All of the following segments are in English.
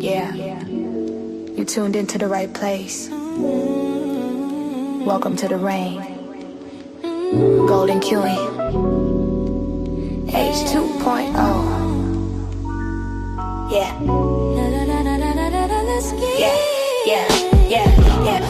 Yeah, you tuned into the right place. Welcome to the rain. Golden Queuing. H2.0. Yeah. Yeah.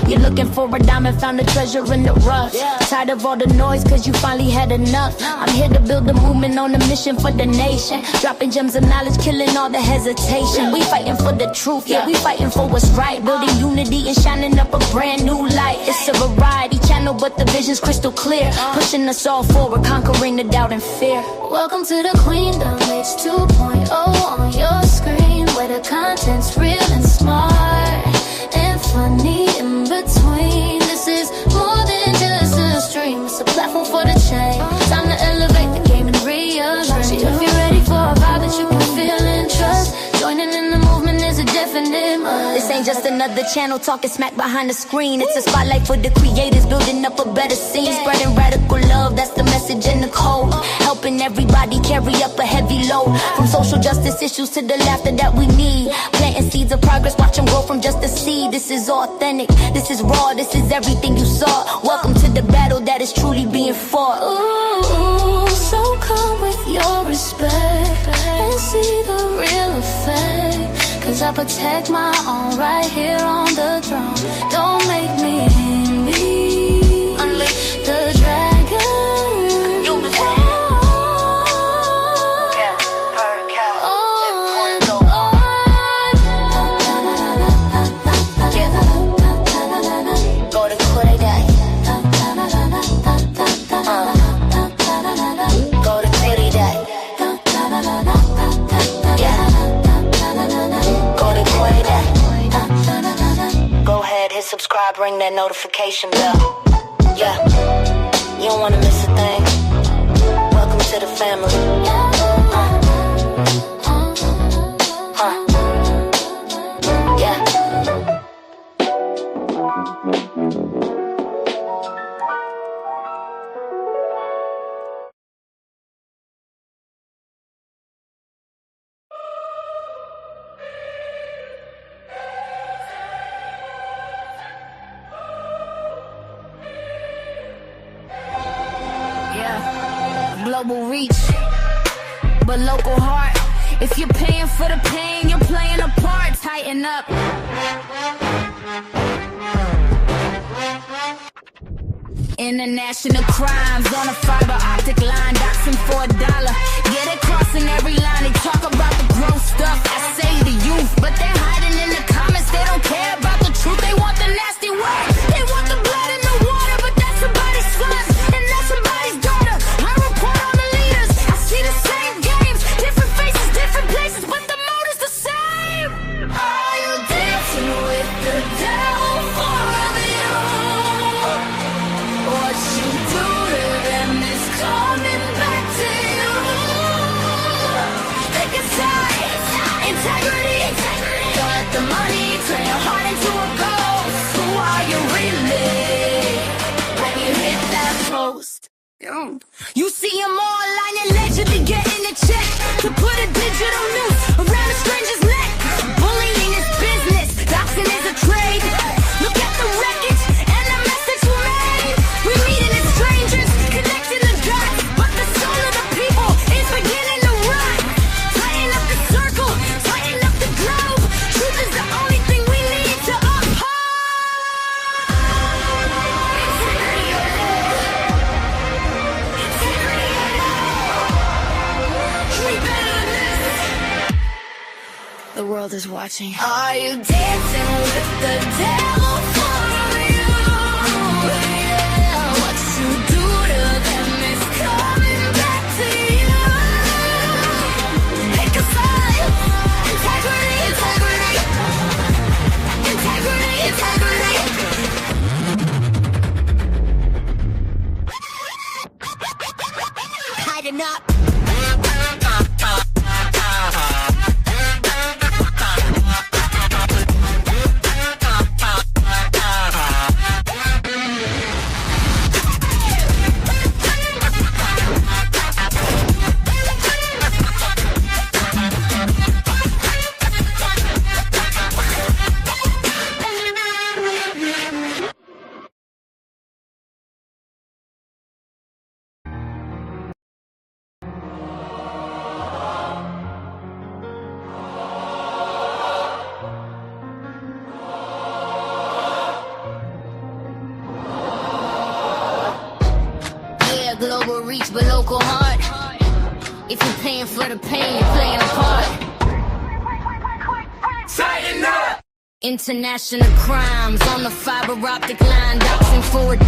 You're looking for a diamond, found a treasure in the rough. Tired of all the noise, cause you finally had enough. I'm here to build a movement on a mission for the nation. Dropping gems of knowledge, killing all the hesitation. We fighting for the truth, yeah, we fighting for what's right. Building unity and shining up a brand new light. It's a variety channel, but the vision's crystal clear. Pushing us all forward, conquering the doubt and fear. Welcome to the Queendom, H2.0 on your screen, where the content's real and smart and funny in between. This is more than just a stream, it's a platform for the change. Time to elevate the game and rearrange. If you're ready for a vibe that you can feel and trust, joining in the movement is a definite must. This ain't just another channel talking smack behind the screen. It's a spotlight for the creators, building up a better scene. Spreading radical love, that's the message and the code. Helping everybody carry up a heavy load. From social justice issues to the laughter that we need. Planting seeds of progress, watch them grow from just a seed. This is authentic, this is raw, this is everything you saw. Welcome to the battle that is truly being fought. Ooh, so come with your respect and see the real effect. Cause I protect my own right here on the throne. Don't make me envy. Unleash the dragon. Subscribe, ring that notification bell. Yeah, you don't wanna miss a thing. Welcome to the family. Yeah. Global reach, but local heart. If you're paying for the pain, you're playing a part. Tighten up. International crimes on a fiber optic line, doxxing for $1. Get it crossing every line. They talk about the gross stuff. I say the youth, but they're hiding in the comments. They don't care about the truth. They want the nasty word. They want the blood in the water, but that's somebody's son and that's somebody's daughter. I report on the leaders. I see the same games, different faces, different places, but the motive's the same. Are you dancing with the devil for you? What you do to them is coming back to you. Pick a side, integrity. Don't let the money turn your heart into a ghost. Who are you really when you hit that post? You see them all online, allegedly getting a check to put a digital noose around a stranger's neck. Bullying is business, doxing is a trade. Look at the wreckage and the mess that you made. We're meeting as strangers, connecting the dots, but the soul of the people is beginning to rot. Tighten up the circle, tighten up the globe. Truth is the only thing we need to uphold. The world is watching. Are you dancing with the devil for you? Yeah, what you do to them is coming back to you. Pick a side. Integrity, integrity. Integrity, integrity. Tighten up. go hard. If you're paying for the pain, you're playing a part. Tighten up! International crimes on the fiber optic line, doxing for $1.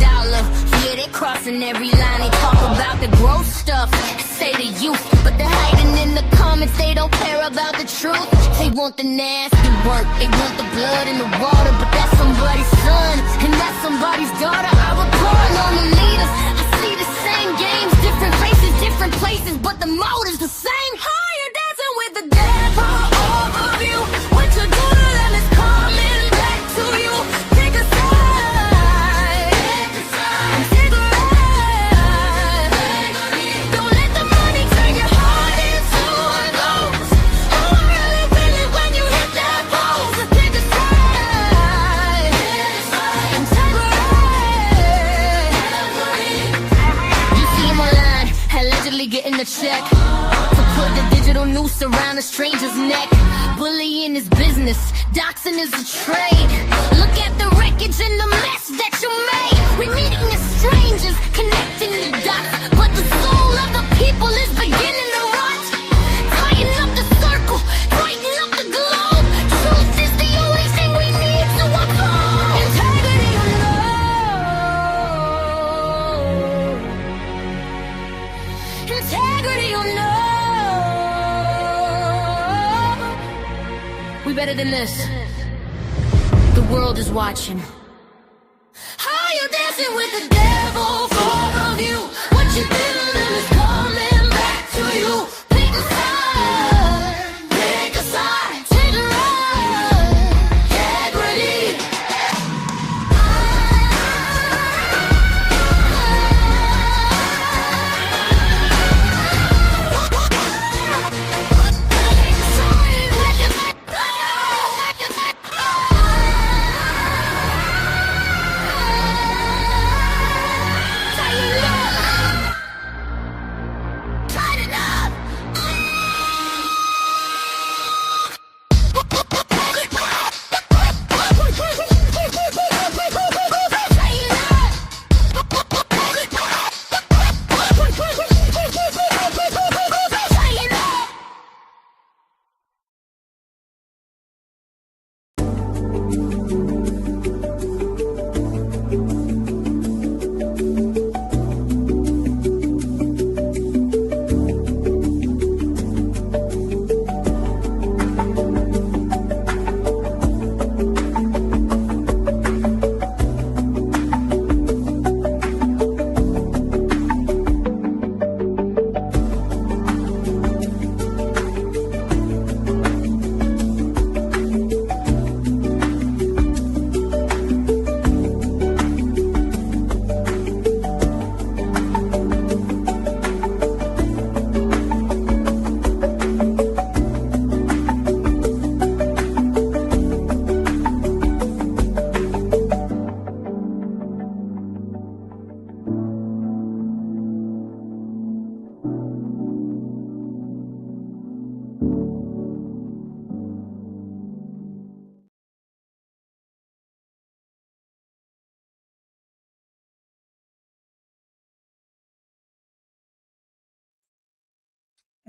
Yeah, they crossing every line. They talk about the gross stuff, say the youth, but they're hiding in the comments. They don't care about the truth. They want the nasty work, they want the blood in the water, but that's somebody's son and that's somebody's daughter. I report on the leaders. I see the same games, different faces, different places, but the motive's the same. How you dancing with the devil over you? What you do to them is coming back to you. Take a side, take a ride. Don't let the money turn your heart into a ghost. Who really feeling when you hit that pose? Take a side, take a ride. You see him online, allegedly getting a check to put the digital noose around a stranger's neck. Bullying is business, doxing is a trade. Look at the wreckage and the mess that you made. We're meeting as strangers, connecting the dots, but the soul of the people is beginning to rot. Tighten up the circle, tighten up the globe. Truth is the only thing we need to uphold. Integrity or no. Integrity or no. We better than this. The world is watching. How you dancing with the devil for of you? What you did to them is coming back to you. Pick a side, take a side, take a ride. Integrity. Tighten up.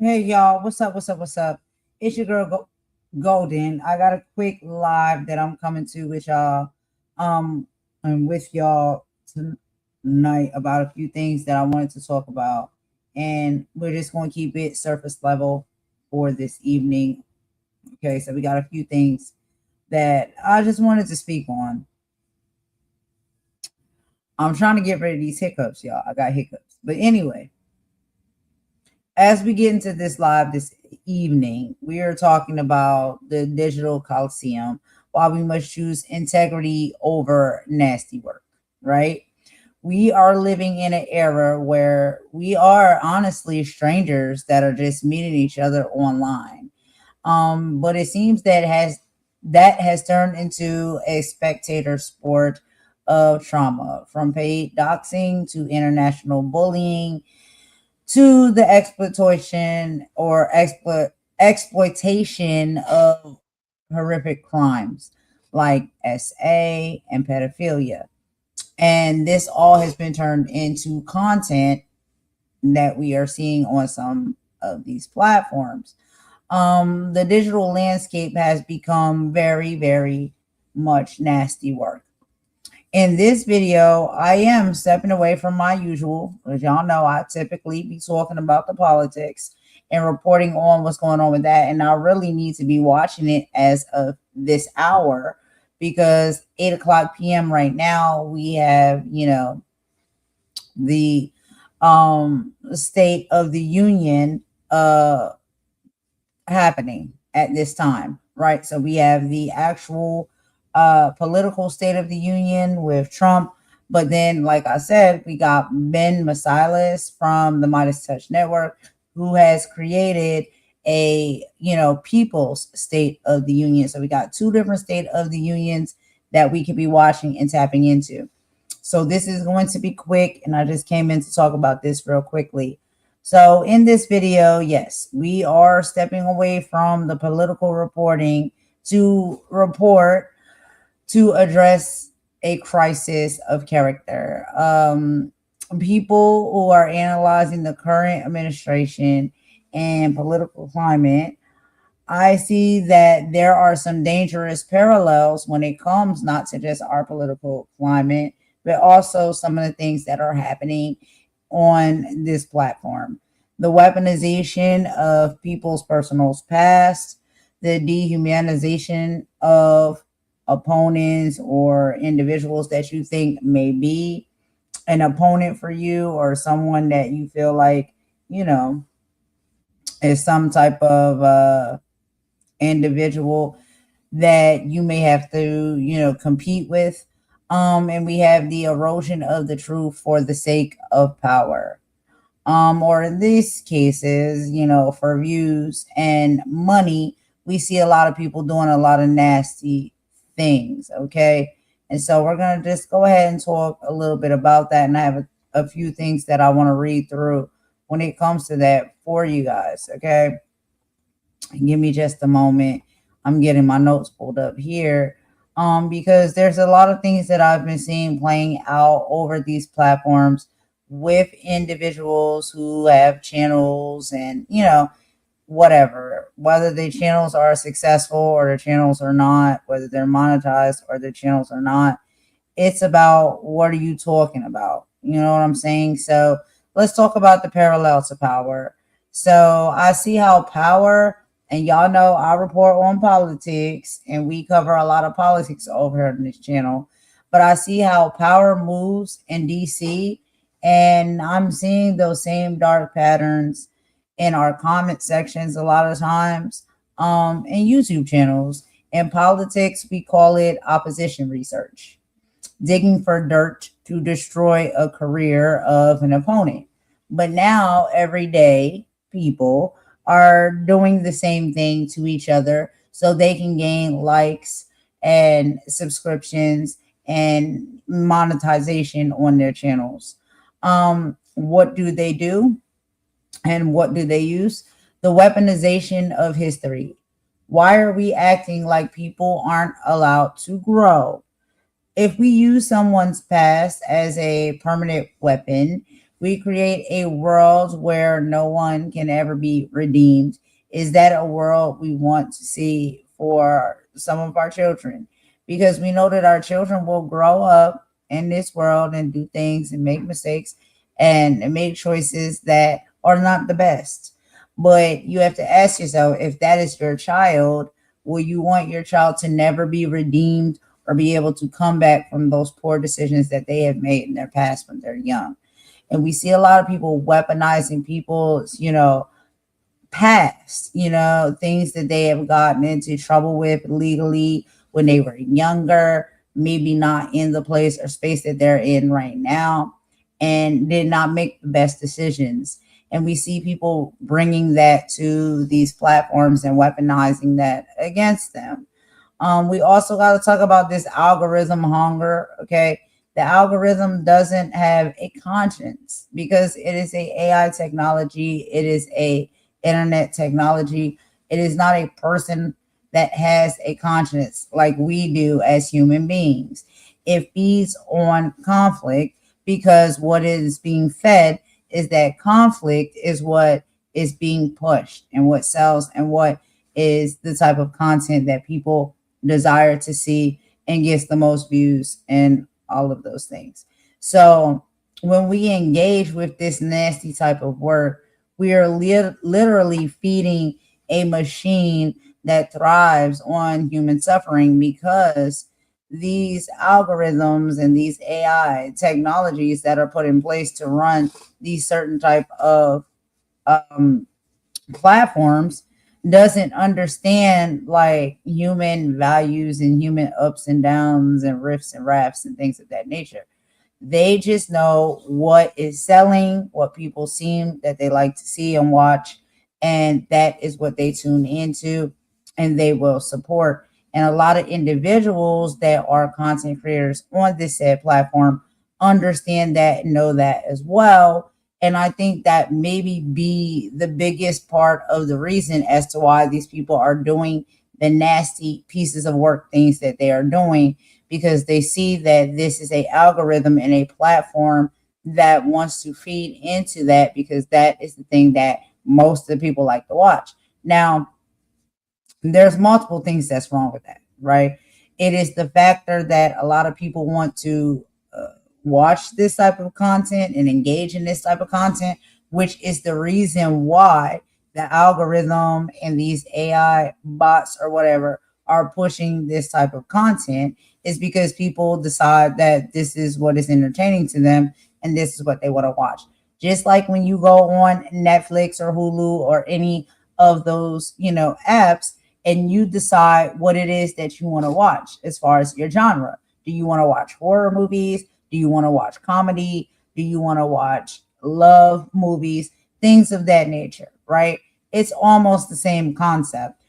Hey y'all, what's up? What's up? What's up? It's your girl Golden. I got a quick live that I'm coming to with y'all, and with y'all tonight about a few things that I wanted to talk about, and we're just going to keep it surface level for this evening. Okay, so we got a few things that I just wanted to speak on. I'm trying to get rid of these hiccups, y'all. I got hiccups, but anyway. As we get into this live this evening, we are talking about the digital coliseum, why we must choose integrity over nasty work, right? We are living in an era where we are honestly strangers that are just meeting each other online. But it seems that has turned into a spectator sport of trauma, from paid doxing to international bullying to the exploitation or exploitation of horrific crimes like SA and pedophilia. And this all has been turned into content that we are seeing on some of these platforms. The digital landscape has become very, very much nasty work. In this video, I am stepping away from my usual. As y'all know, I typically be talking about the politics and reporting on what's going on with that. And I really need to be watching it as of this hour, because 8 o'clock p.m. right now, we have, the State of the Union happening at this time, right? So we have the actual political State of the Union with Trump, but then, like I said, we got Ben Masilis from the Midas Touch Network, who has created a people's State of the Union. So we got two different State of the Unions that we could be watching and tapping into. So this is going to be quick, and I just came in to talk about this real quickly. So in this video, yes, we are stepping away from the political reporting to report to address a crisis of character. People who are analyzing the current administration and political climate, I see that there are some dangerous parallels when it comes not to just our political climate, but also some of the things that are happening on this platform. The weaponization of people's personal past, the dehumanization of opponents or individuals that you think may be an opponent for you, or someone that you feel like, is some type of individual that you may have to, compete with. And we have the erosion of the truth for the sake of power. Or in these cases, for views and money, we see a lot of people doing a lot of nasty things. Okay. And so we're going to just go ahead and talk a little bit about that. And I have a few things that I want to read through when it comes to that for you guys. Okay. Give me just a moment. I'm getting my notes pulled up here. Because there's a lot of things that I've been seeing playing out over these platforms with individuals who have channels and, whatever, whether the channels are successful or the channels are not, whether they're monetized or the channels are not. It's about, what are you talking about? You know what I'm saying? So let's talk about the parallel to power. So I see how power, and y'all know I report on politics and we cover a lot of politics over here on this channel, but I see how power moves in DC, and I'm seeing those same dark patterns in our comment sections a lot of times, in YouTube channels. In politics, we call it opposition research, digging for dirt to destroy a career of an opponent. But now, everyday people are doing the same thing to each other so they can gain likes and subscriptions and monetization on their channels. What do they do? And what do they use? The weaponization of history. Why are we acting like people aren't allowed to grow? If we use someone's past as a permanent weapon, we create a world where no one can ever be redeemed. Is that a world we want to see for some of our children? Because we know that our children will grow up in this world and do things and make mistakes and make choices that are not the best. But you have to ask yourself, if that is your child, will you want your child to never be redeemed or be able to come back from those poor decisions that they have made in their past when they're young? And we see a lot of people weaponizing people's, past, things that they have gotten into trouble with legally when they were younger, maybe not in the place or space that they're in right now, and did not make the best decisions. And we see people bringing that to these platforms and weaponizing that against them. We also got to talk about this algorithm hunger. Okay. The algorithm doesn't have a conscience because it is a AI technology. It is a internet technology. It is not a person that has a conscience like we do as human beings. It feeds on conflict because what is being fed is that conflict is what is being pushed and what sells and what is the type of content that people desire to see and gets the most views and all of those things. So when we engage with this nasty type of work, we are literally feeding a machine that thrives on human suffering, because these algorithms and these AI technologies that are put in place to run these certain type of um, platforms doesn't understand like human values and human ups and downs and riffs and rafts and things of that nature. They just know what is selling, what people seem that they like to see and watch, and that is what they tune into and they will support. And a lot of individuals that are content creators on this said platform understand that and know that as well. And I think that maybe be the biggest part of the reason as to why these people are doing the nasty pieces of work things that they are doing, because they see that this is a algorithm and a platform that wants to feed into that, because that is the thing that most of the people like to watch. Now, there's multiple things that's wrong with that, right? It is the factor that a lot of people want to watch this type of content and engage in this type of content, which is the reason why the algorithm and these AI bots or whatever are pushing this type of content, is because people decide that this is what is entertaining to them and this is what they want to watch. Just like when you go on Netflix or Hulu or any of those, apps, and you decide what it is that you want to watch as far as your genre. Do you want to watch horror movies? Do you want to watch comedy? Do you want to watch love movies? Things of that nature, right? It's almost the same concept.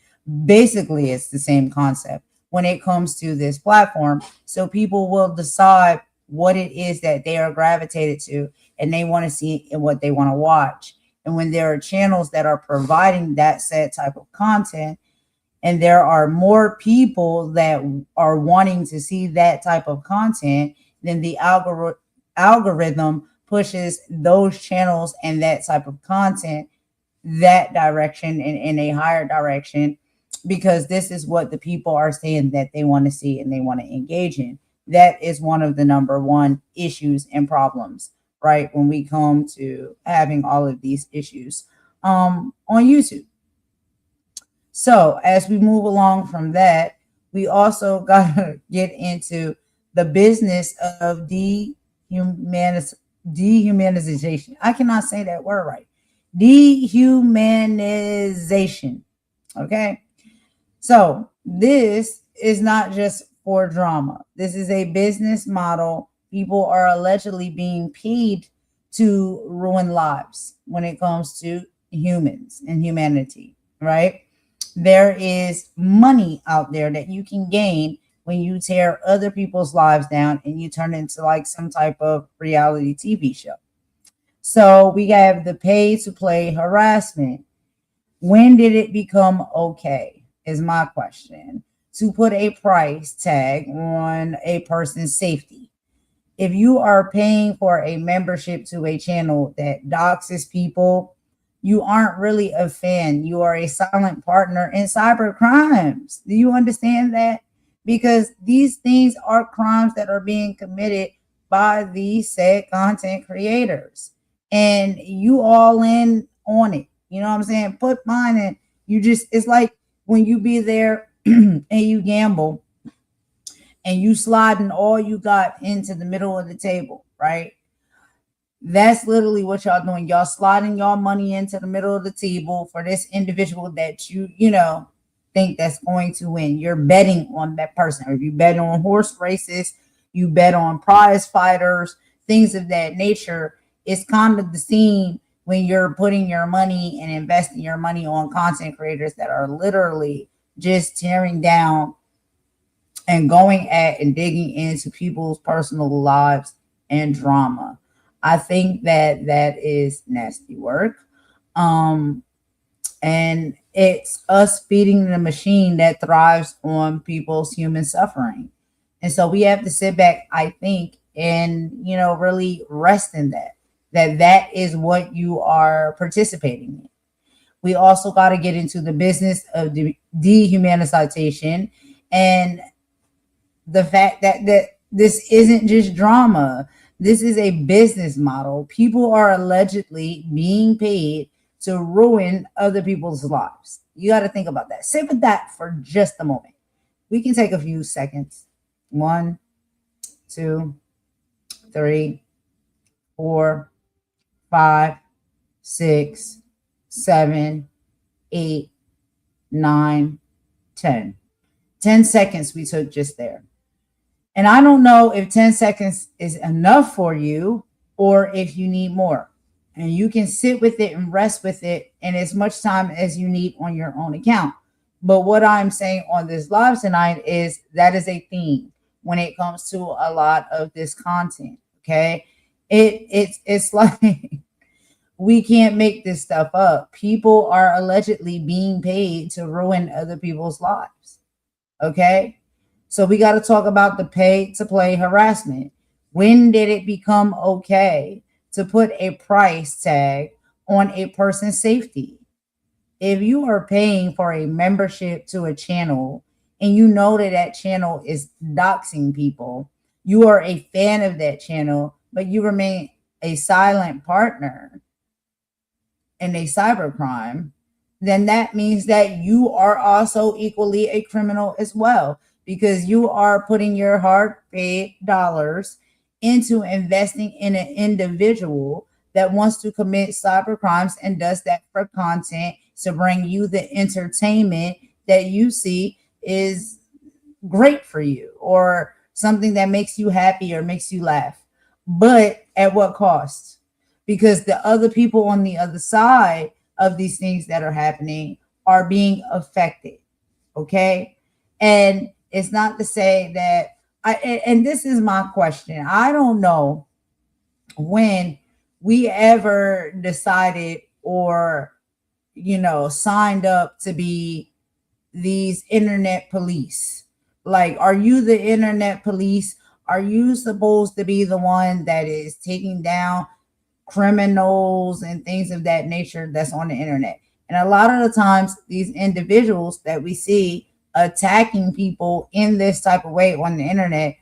Basically, it's the same concept when it comes to this platform. So people will decide what it is that they are gravitated to and they want to see and what they want to watch. And when there are channels that are providing that said type of content, and there are more people that are wanting to see that type of content, then the algorithm pushes those channels and that type of content that direction and in a higher direction, because this is what the people are saying that they want to see and they want to engage in. That is one of the number one issues and problems, right, when we come to having all of these issues on YouTube. So as we move along from that, we also got to get into the business of dehumanization. I cannot say that word right. Dehumanization. Okay. So this is not just for drama. This is a business model. People are allegedly being paid to ruin lives when it comes to humans and humanity, right? There is money out there that you can gain when you tear other people's lives down and you turn into like some type of reality TV show. So we have the pay to play harassment. When did it become okay, is my question, to put a price tag on a person's safety? If you are paying for a membership to a channel that doxes people, you aren't really a fan. You are a silent partner in cyber crimes. Do you understand that? Because these things are crimes that are being committed by these said content creators. And you all in on it. You know what I'm saying? Put mine in. It's like when you be there and you gamble and you sliding all you got into the middle of the table, right? That's literally what y'all doing. Y'all sliding y'all money into the middle of the table for this individual that you think that's going to win. You're betting on that person. Or if you bet on horse races, you bet on prize fighters, things of that nature. It's kind of the scene when you're putting your money and investing your money on content creators that are literally just tearing down and going at and digging into people's personal lives and drama. I think that is nasty work. And it's us feeding the machine that thrives on people's human suffering. And so we have to sit back, I think, and really rest in that. that is what you are participating in. We also got to get into the business of dehumanization, and the fact that this isn't just drama. This is a business model. People are allegedly being paid to ruin other people's lives. You got to think about that. Sit with that for just a moment. We can take a few seconds. 1, 2, 3, 4, 5, 6, 7, 8, 9, 10. 10 seconds we took just there. And I don't know if 10 seconds is enough for you or if you need more. And you can sit with it and rest with it in as much time as you need on your own account. But what I'm saying on this live tonight is that is a theme when it comes to a lot of this content. Okay. It's like we can't make this stuff up. People are allegedly being paid to ruin other people's lives. Okay. So we got to talk about the pay to play harassment. When did it become okay to put a price tag on a person's safety? If you are paying for a membership to a channel and you know that that channel is doxing people, you are a fan of that channel, but you remain a silent partner in a cybercrime, then that means that you are also equally a criminal as well, because you are putting your hard-paid dollars into investing in an individual that wants to commit cyber crimes and does that for content to bring you the entertainment that you see is great for you or something that makes you happy or makes you laugh. But at what cost? Because the other people on the other side of these things that are happening are being affected. Okay. And it's not to say that and this is my question. I don't know when we ever decided or, signed up to be these internet police. Like, are you the internet police? Are you supposed to be the one that is taking down criminals and things of that nature that's on the internet? And a lot of the times, these individuals that we see attacking people in this type of way on the internet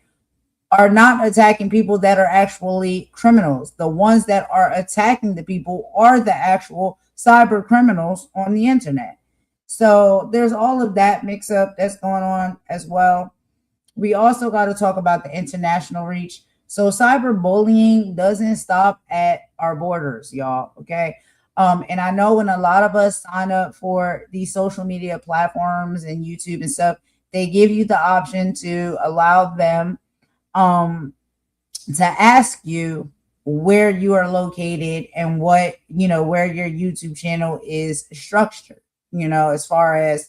are not attacking people that are actually criminals. The ones that are attacking the people are the actual cyber criminals on the internet. So there's all of that mix up that's going on as well. We also got to talk about the international reach. So cyberbullying doesn't stop at our borders, y'all. Okay. And I know when a lot of us sign up for these social media platforms and YouTube and stuff, they give you the option to allow them to ask you where you are located and what, where your YouTube channel is structured, as far as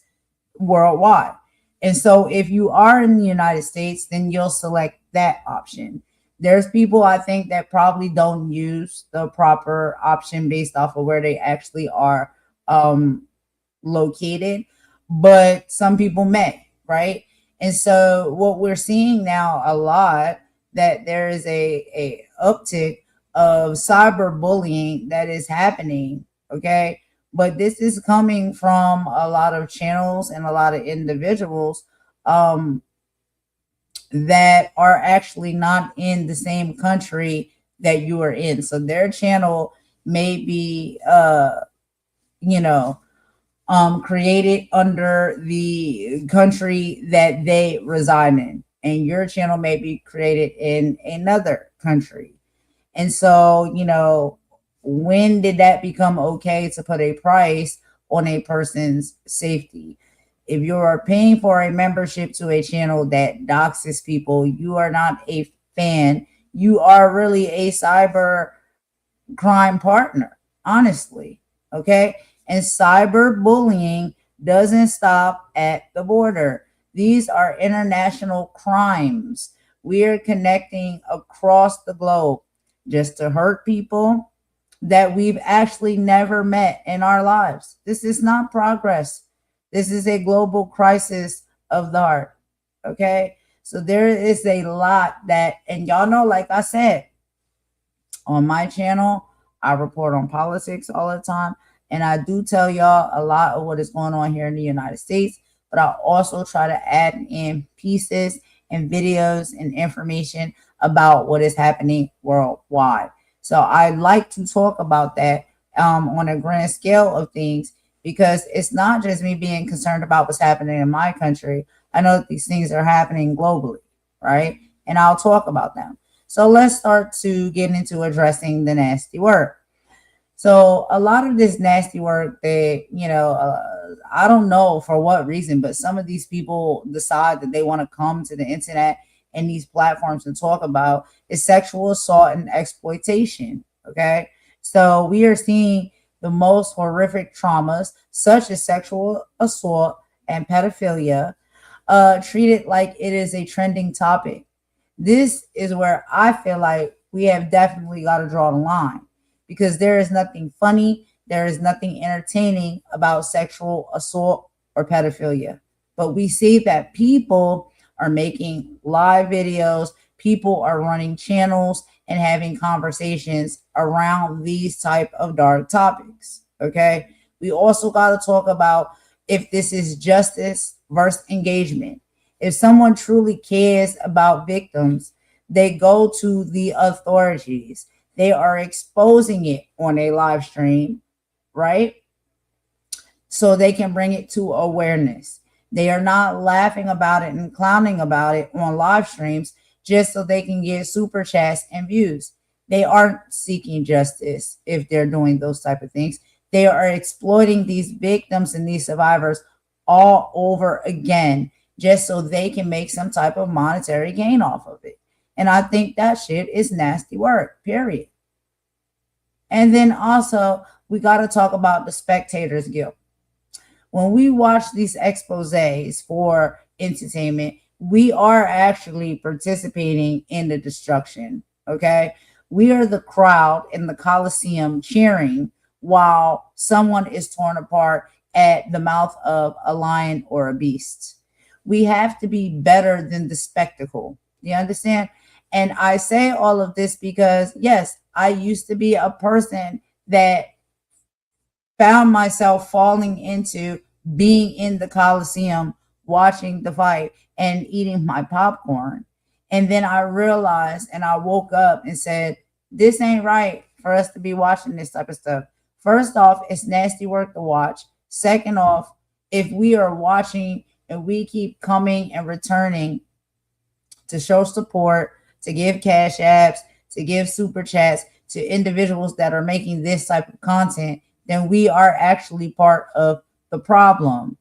worldwide. And so if you are in the United States, then you'll select that option. There's people I think that probably don't use the proper option based off of where they actually are located, but some people may, right? And so what we're seeing now a lot, that there is a uptick of cyberbullying that is happening, okay? But this is coming from a lot of channels and a lot of individuals that are actually not in the same country that you are in. So their channel may be, created under the country that they reside in, and your channel may be created in another country. And so, when did that become okay to put a price on a person's safety? If you are paying for a membership to a channel that doxes people, you are not a fan. You are really a cyber crime partner, honestly. Okay. And cyberbullying doesn't stop at the border. These are international crimes. We are connecting across the globe just to hurt people that we've actually never met in our lives. This is not progress. This is a global crisis of the heart. Okay. So there is a lot that, and y'all know, like I said, on my channel, I report on politics all the time, and I do tell y'all a lot of what is going on here in the United States, but I also try to add in pieces and videos and information about what is happening worldwide. So I like to talk about that on a grand scale of things, because it's not just me being concerned about what's happening in my country. I know that these things are happening globally, right? And I'll talk about them. So let's start to get into addressing the nasty work. So a lot of this nasty work that, I don't know for what reason, but some of these people decide that they want to come to the internet and these platforms and talk about is sexual assault and exploitation. Okay. So we are seeing the most horrific traumas, such as sexual assault and pedophilia, treated like it is a trending topic. This is where I feel like we have definitely got to draw the line, because there is nothing funny, there is nothing entertaining about sexual assault or pedophilia. But we see that people are making live videos, people are running channels and having conversations around these type of dark topics. Okay. We also got to talk about if this is justice versus engagement. If someone truly cares about victims, they go to the authorities. They are exposing it on a live stream, right? So they can bring it to awareness. They are not laughing about it and clowning about it on live streams just so they can get super chats and views. They aren't seeking justice if they're doing those type of things. They are exploiting these victims and these survivors all over again, just so they can make some type of monetary gain off of it. And I think that shit is nasty work, period. And then also, we got to talk about the spectators' guilt. When we watch these exposés for entertainment, we are actually participating in the destruction, okay? We are the crowd in the coliseum cheering while someone is torn apart at the mouth of a lion or a beast. We have to be better than the spectacle. You understand? And I say all of this because, yes, I used to be a person that found myself falling into being in the Coliseum, watching the fight and eating my popcorn. And then I realized and I woke up and said, this ain't right for us to be watching this type of stuff. First off, it's nasty work to watch. Second off, if we are watching and we keep coming and returning to show support, to give cash apps, to give super chats to individuals that are making this type of content, then we are actually part of the problem.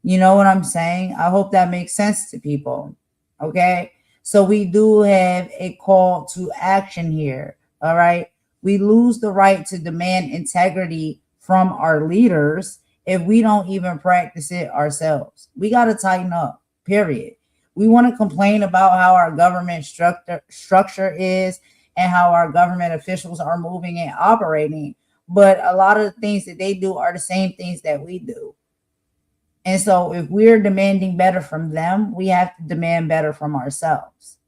You know what I'm saying? I hope that makes sense to people. Okay. So we do have a call to action here. All right. We lose the right to demand integrity from our leaders if we don't even practice it ourselves. We got to tighten up, period. We want to complain about how our government structure is and how our government officials are moving and operating. But a lot of the things that they do are the same things that we do. And so if we're demanding better from them, we have to demand better from ourselves.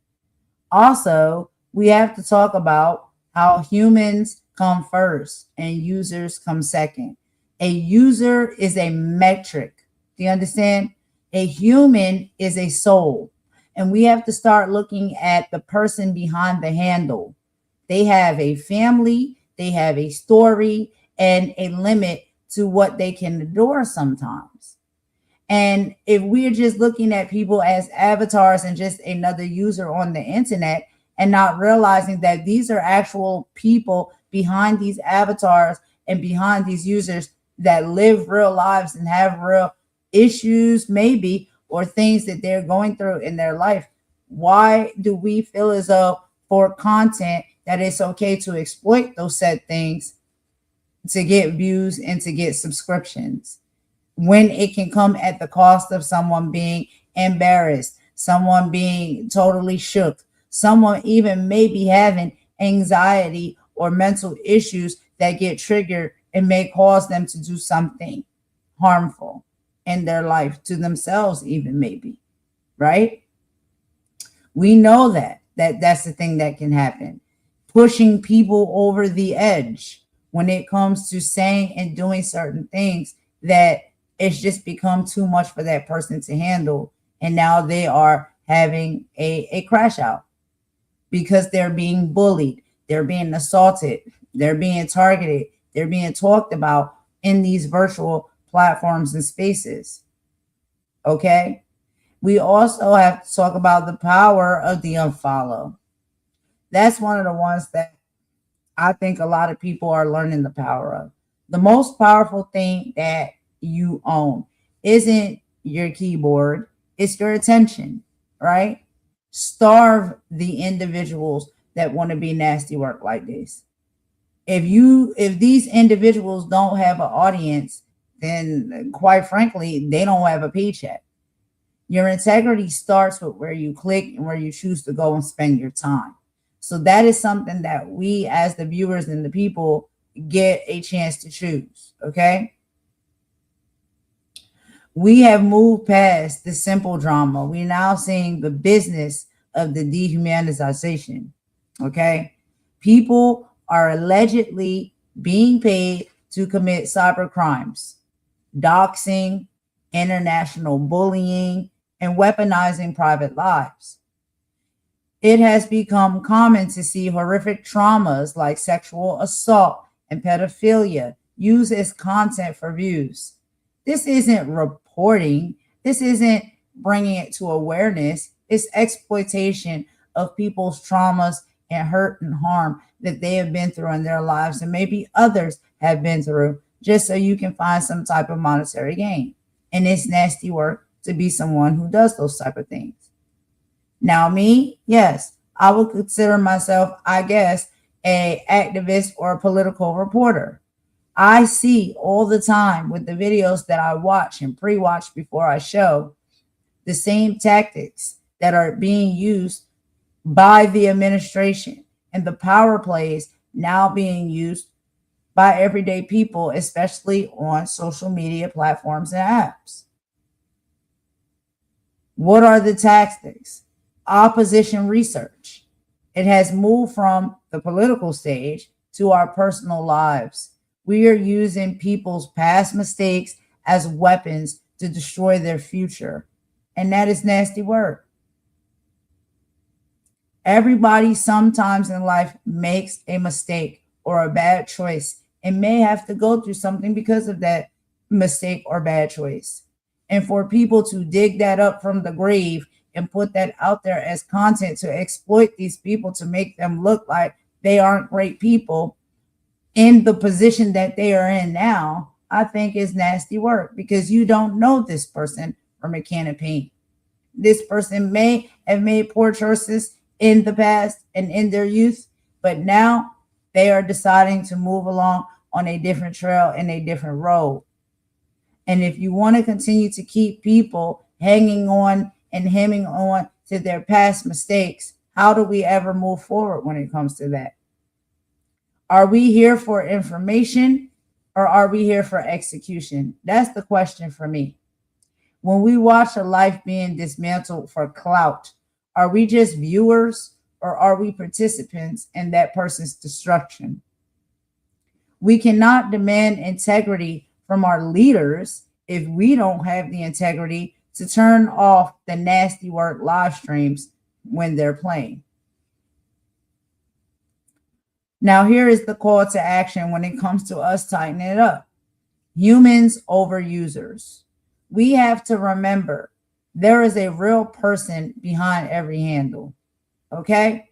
Also, we have to talk about how humans come first and users come second. A user is a metric. Do you understand? A human is a soul. And we have to start looking at the person behind the handle. They have a family, they have a story, and a limit to what they can endure sometimes. And if we're just looking at people as avatars and just another user on the internet and not realizing that these are actual people behind these avatars and behind these users that live real lives and have real issues, maybe, or things that they're going through in their life, why do we feel as though for content that it's okay to exploit those said things to get views and to get subscriptions, when it can come at the cost of someone being embarrassed, someone being totally shook, someone even maybe having anxiety or mental issues that get triggered and may cause them to do something harmful in their life to themselves, even maybe, right? We know that that's the thing that can happen. pushing people over the edge when it comes to saying and doing certain things that it's just become too much for that person to handle. And now they are having a crash out because they're being bullied, they're being assaulted, they're being targeted, they're being talked about in these virtual platforms and spaces. Okay? We also have to talk about the power of the unfollow. That's one of the ones that I think a lot of people are learning the power of. The most powerful thing that you own isn't your keyboard, it's your attention, right? Starve the individuals that want to be nasty work like this. If these individuals don't have an audience, then quite frankly, they don't have a paycheck. Your integrity starts with where you click and where you choose to go and spend your time. So that is something that we as the viewers and the people get a chance to choose, okay? We have moved past the simple drama. We're now seeing the business of the dehumanization, okay? People are allegedly being paid to commit cyber crimes, doxing, international bullying, and weaponizing private lives. It has become common to see horrific traumas like sexual assault and pedophilia used as content for views. This isn't reporting. This isn't bringing it to awareness. It's exploitation of people's traumas and hurt and harm that they have been through in their lives and maybe others have been through, just so you can find some type of monetary gain. And it's nasty work to be someone who does those type of things. Now, me, yes, I would consider myself, I guess, a activist or a political reporter. I see all the time with the videos that I watch and pre-watch before I show the same tactics that are being used by the administration and the power plays now being used by everyday people, especially on social media platforms and apps. What are the tactics? Opposition research. It has moved from the political stage to our personal lives. We are using people's past mistakes as weapons to destroy their future. And that is nasty work. Everybody sometimes in life makes a mistake or a bad choice and may have to go through something because of that mistake or bad choice. And for people to dig that up from the grave and put that out there as content to exploit these people to make them look like they aren't great people in the position that they are in now, I think is nasty work because you don't know this person from a can of paint. This person may have made poor choices in the past and in their youth, but now they are deciding to move along on a different trail and a different road. And if you want to continue to keep people hanging on and hemming on to their past mistakes, how do we ever move forward when it comes to that? Are we here for information or are we here for execution? That's the question for me. When we watch a life being dismantled for clout, are we just viewers or are we participants in that person's destruction? We cannot demand integrity from our leaders if we don't have the integrity to turn off the nasty work live streams when they're playing. Now, here is the call to action when it comes to us tightening it up. Humans over users. We have to remember there is a real person behind every handle, okay?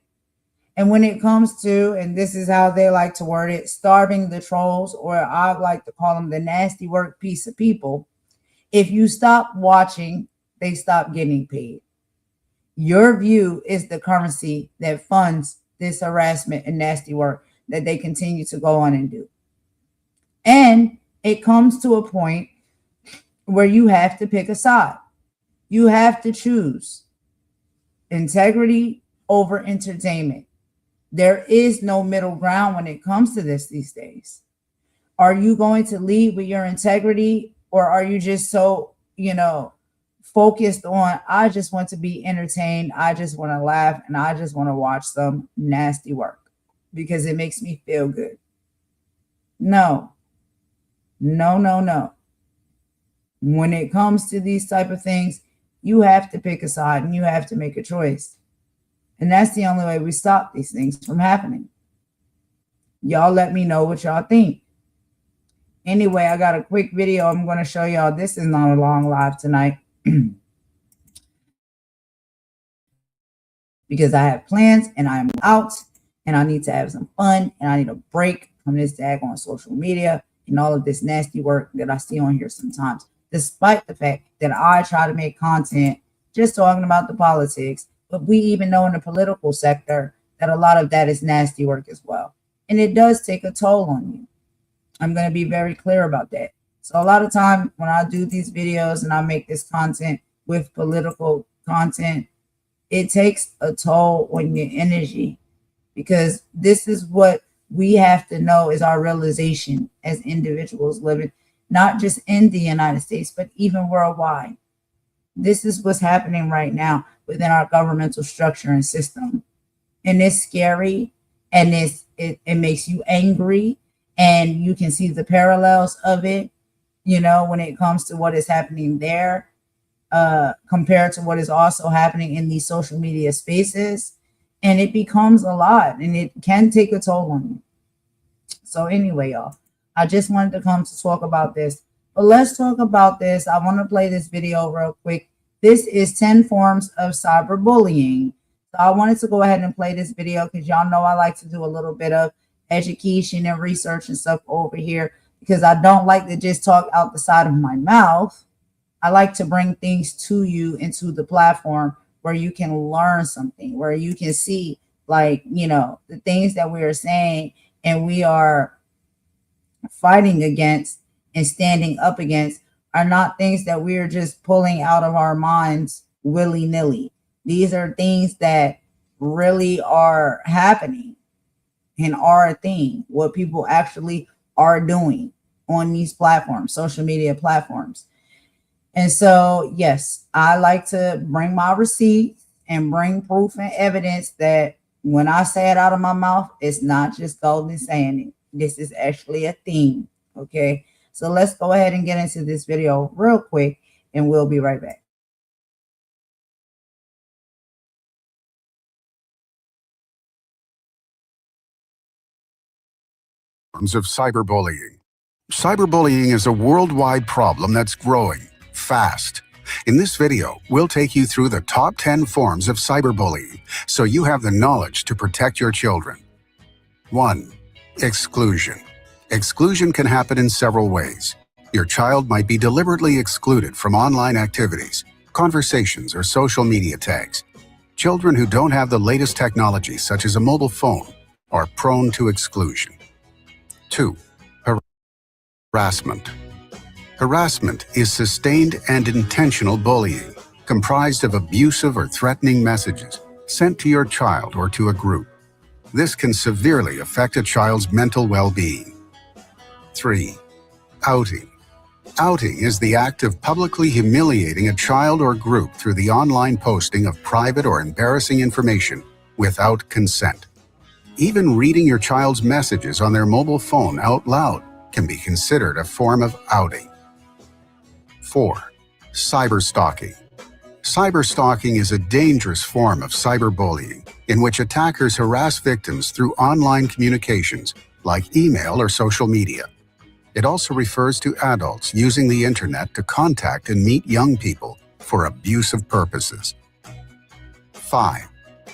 And when it comes to, and this is how they like to word it, starving the trolls, or I like to call them the nasty work piece of people, if you stop watching, they stop getting paid. Your view is the currency that funds this harassment and nasty work that they continue to go on and do. And it comes to a point where you have to pick a side. You have to choose integrity over entertainment. There is no middle ground when it comes to this these days. Are you going to lead with your integrity, or are you just so, focused on, I just want to be entertained, I just want to laugh, and I just want to watch some nasty work? because it makes me feel good. No. No, no, no. When it comes to these type of things, you have to pick a side and you have to make a choice. And that's the only way we stop these things from happening. Y'all let me know what y'all think. Anyway, I got a quick video I'm going to show y'all. This is not a long live tonight because I have plans and I'm out and I need to have some fun and I need a break from this daggone social media and all of this nasty work that I see on here sometimes, despite the fact that I try to make content just talking about the politics. But we even know in the political sector that a lot of that is nasty work as well. And it does take a toll on you. I'm going to be very clear about that. So a lot of time when I do these videos and I make this content with political content, it takes a toll on your energy, because this is what we have to know is our realization as individuals living, not just in the United States, but even worldwide. This is what's happening right now within our governmental structure and system. And it's scary, and it makes you angry, and you can see the parallels of it, you know, when it comes to what is happening there, compared to what is also happening in these social media spaces. And it becomes a lot, and it can take a toll on you. So anyway, y'all, I just wanted to come to talk about this. But let's talk about this. I want to play this video real quick. This is 10 forms of cyberbullying. So I wanted to go ahead and play this video because y'all know I like to do a little bit of education and research and stuff over here, because I don't like to just talk out the side of my mouth. I like to bring things to you into the platform where you can learn something, where you can see, like, you know, the things that we are saying and we are fighting against and standing up against are not things that we are just pulling out of our minds willy-nilly. These are things that really are happening and are a thing, what people actually are doing on these platforms, social media platforms. And so, yes, I like to bring my receipts and bring proof and evidence that when I say it out of my mouth, it's not just golden saying it. This is actually a thing, okay? So let's go ahead and get into this video real quick, and we'll be right back. Forms of cyberbullying. Cyberbullying is a worldwide problem that's growing fast. In this video, we'll take you through the top 10 forms of cyberbullying so you have the knowledge to protect your children. 1. Exclusion. Exclusion can happen in several ways. Your child might be deliberately excluded from online activities, conversations, or social media tags. Children who don't have the latest technology, such as a mobile phone, are prone to exclusion. 2. Harassment. Harassment is sustained and intentional bullying, comprised of abusive or threatening messages sent to your child or to a group. This can severely affect a child's mental well-being. 3. Outing. Outing is the act of publicly humiliating a child or group through the online posting of private or embarrassing information without consent. Even reading your child's messages on their mobile phone out loud can be considered a form of outing. 4. Cyberstalking. Cyberstalking is a dangerous form of cyberbullying in which attackers harass victims through online communications like email or social media. It also refers to adults using the internet to contact and meet young people for abusive purposes. 5.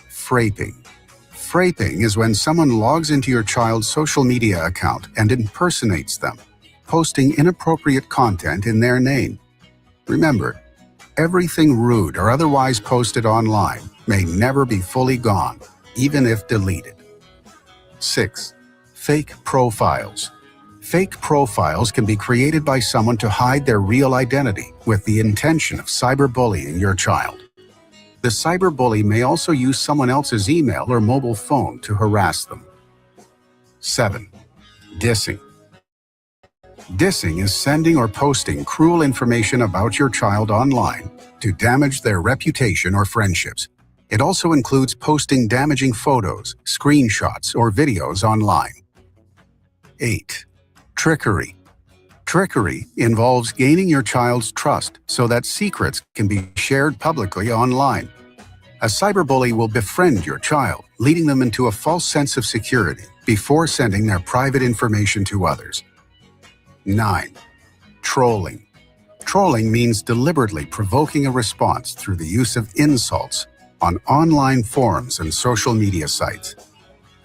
Fraping. Fraping is when someone logs into your child's social media account and impersonates them, posting inappropriate content in their name. Remember, everything rude or otherwise posted online may never be fully gone, even if deleted. 6. Fake profiles. Fake profiles can be created by someone to hide their real identity with the intention of cyberbullying your child. The cyberbully may also use someone else's email or mobile phone to harass them. 7. Dissing. Dissing is sending or posting cruel information about your child online to damage their reputation or friendships. It also includes posting damaging photos, screenshots, or videos online. 8. Trickery. Trickery involves gaining your child's trust so that secrets can be shared publicly online. A cyberbully will befriend your child, leading them into a false sense of security before sending their private information to others. 9. Trolling. Trolling means deliberately provoking a response through the use of insults on online forums and social media sites.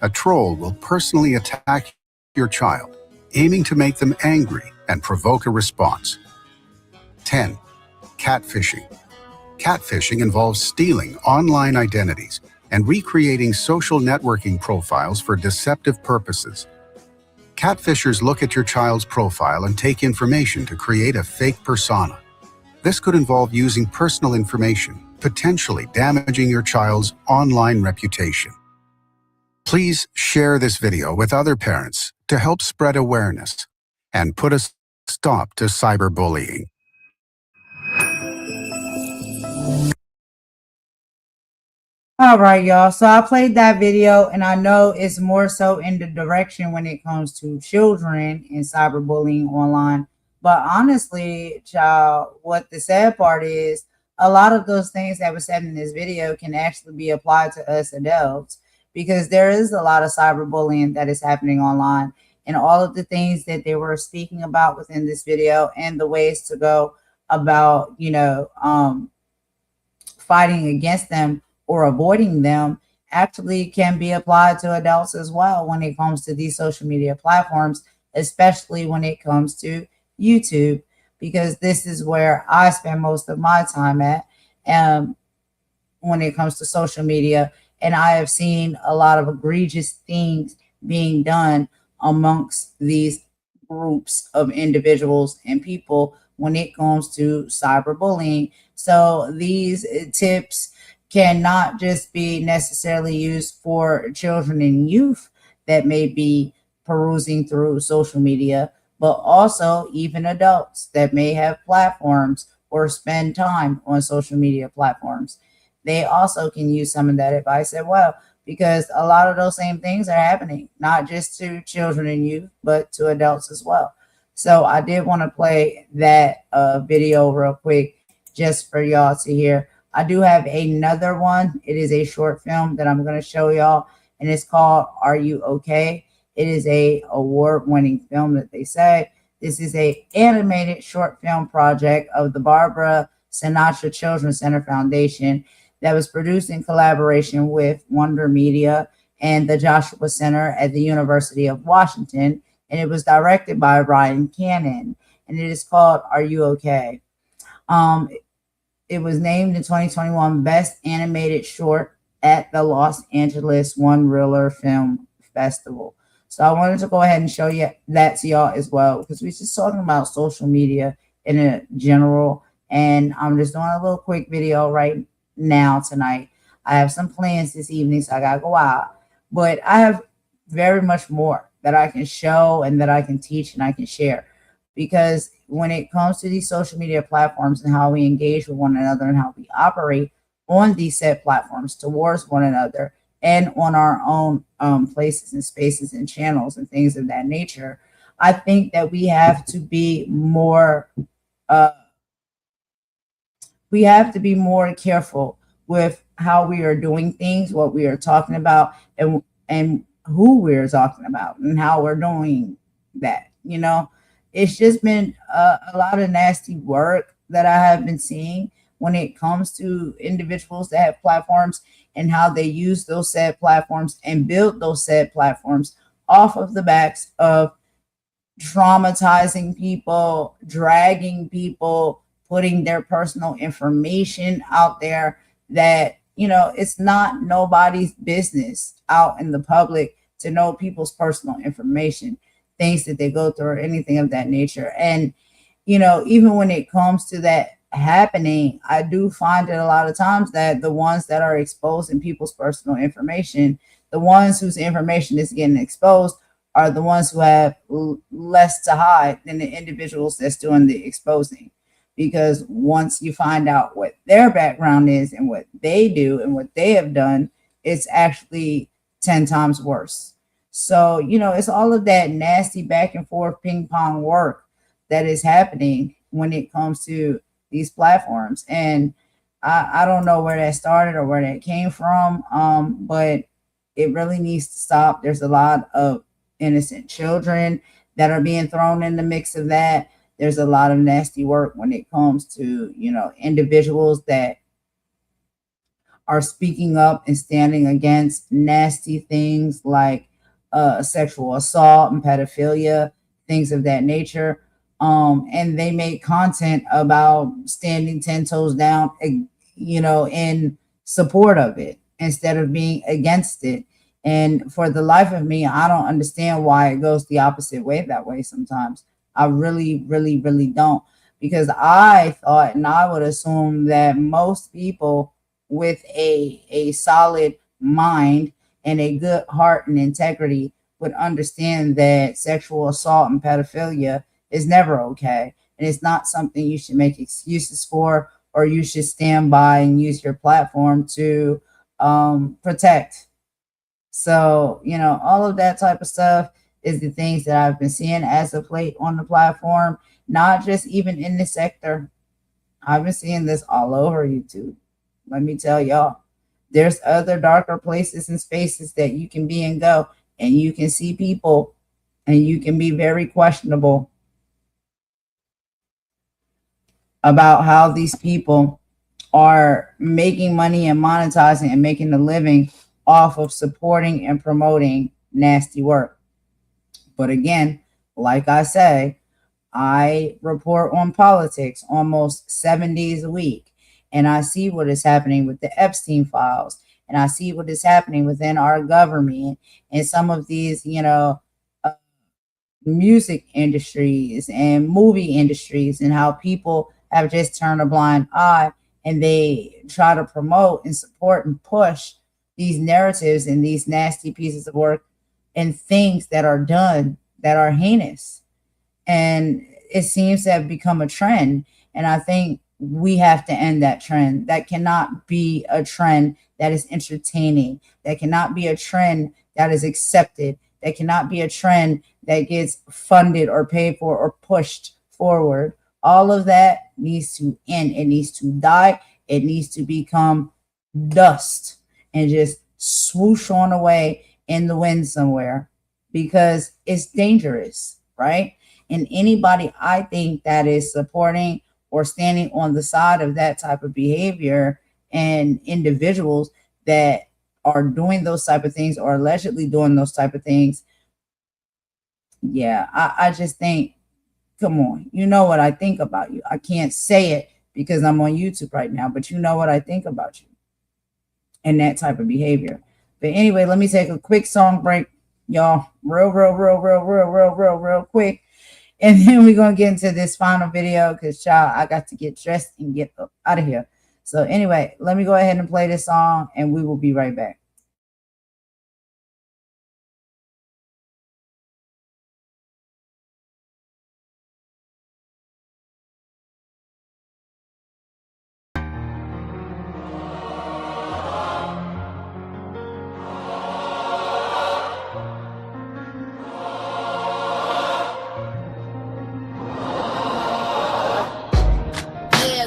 A troll will personally attack your child, aiming to make them angry and provoke a response. 10. Catfishing. Catfishing involves stealing online identities and recreating social networking profiles for deceptive purposes. Catfishers look at your child's profile and take information to create a fake persona. This could involve using personal information, potentially damaging your child's online reputation. Please share this video with other parents to help spread awareness and put a stop to cyberbullying. All right, y'all. So I played that video, and I know it's more so in the direction when it comes to children and cyberbullying online. But honestly, child, what the sad part is, a lot of those things that were said in this video can actually be applied to us adults, because there is a lot of cyberbullying that is happening online, and all of the things that they were speaking about within this video and the ways to go about, fighting against them or avoiding them actually can be applied to adults as well when it comes to these social media platforms, especially when it comes to YouTube, because this is where I spend most of my time at when it comes to social media. And I have seen a lot of egregious things being done amongst these groups of individuals and people when it comes to cyberbullying. So these tips cannot just be necessarily used for children and youth that may be perusing through social media, but also even adults that may have platforms or spend time on social media platforms. They also can use some of that advice as well, because a lot of those same things are happening, not just to children and youth, but to adults as well. So I did want to play that video real quick just for y'all to hear. I do have another one. It is a short film that I'm going to show y'all, and it's called Are You Okay? It is a award-winning film that they say. This is a animated short film project of the Barbara Sinatra Children's Center Foundation that was produced in collaboration with Wonder Media and the Joshua Center at the University of Washington, and it was directed by Ryan Cannon, and it is called Are You Okay? It was named in 2021 Best Animated Short at the Los Angeles One Reeler Film Festival. So I wanted to go ahead and show you that to y'all as well, because we're just talking about social media in a general, and I'm just doing a little quick video right now tonight. I have some plans this evening, so I gotta go out, but I have very much more that I can show and that I can teach and I can share, because when it comes to these social media platforms and how we engage with one another and how we operate on these said platforms towards one another and on our own places and spaces and channels and things of that nature, I think that we have to be more careful with how we are doing things, what we are talking about, and who we're talking about and how we're doing that. It's just been a lot of nasty work that I have been seeing when it comes to individuals that have platforms and how they use those said platforms and build those said platforms off of the backs of traumatizing people, dragging people, putting their personal information out there that, it's not nobody's business out in the public to know people's personal information, things that they go through or anything of that nature. And, even when it comes to that happening, I do find it a lot of times that the ones that are exposing people's personal information, the ones whose information is getting exposed, are the ones who have less to hide than the individuals that's doing the exposing. because once you find out what their background is and what they do and what they have done, it's actually 10 times worse. So, you know, it's all of that nasty back and forth ping pong work that is happening when it comes to these platforms. And I don't know where that started or where that came from, but it really needs to stop. There's a lot of innocent children that are being thrown in the mix of that. There's a lot of nasty work when it comes to, you know, individuals that are speaking up and standing against nasty things like sexual assault and pedophilia, things of that nature. And they make content about standing 10 toes down, you know, in support of it instead of being against it. And for the life of me, I don't understand why it goes the opposite way that way sometimes. I really, really, really don't. Because I thought and I would assume that most people with a solid mind and a good heart and integrity would understand that sexual assault and pedophilia is never okay. And it's not something you should make excuses for, or you should stand by and use your platform to protect. So, you know, all of that type of stuff is the things that I've been seeing as of late on the platform, not just even in this sector. I've been seeing this all over YouTube. Let me tell y'all, there's other darker places and spaces that you can be and go, and you can see people, and you can be very questionable about how these people are making money and monetizing and making a living off of supporting and promoting nasty work. But again, like I say, I report on politics almost 7 days a week, and I see what is happening with the Epstein files, and I see what is happening within our government and some of these, you know, music industries and movie industries, and how people have just turned a blind eye and they try to promote and support and push these narratives and these nasty pieces of work and things that are done that are heinous. And it seems to have become a trend. And I think we have to end that trend. That cannot be a trend that is entertaining. That cannot be a trend that is accepted. That cannot be a trend that gets funded or paid for or pushed forward. All of that needs to end. It needs to die. It needs to become dust and just swoosh on away in the wind somewhere, because it's dangerous, right? And anybody, I think, that is supporting or standing on the side of that type of behavior and individuals that are doing those type of things or allegedly doing those type of things, yeah, I just think, come on, you know what I think about you. I can't say it because I'm on YouTube right now, but you know what I think about you and that type of behavior. But anyway, let me take a quick song break, y'all. Real quick. And then we're going to get into this final video because, child, I got to get dressed and get up out of here. So anyway, let me go ahead and play this song and we will be right back.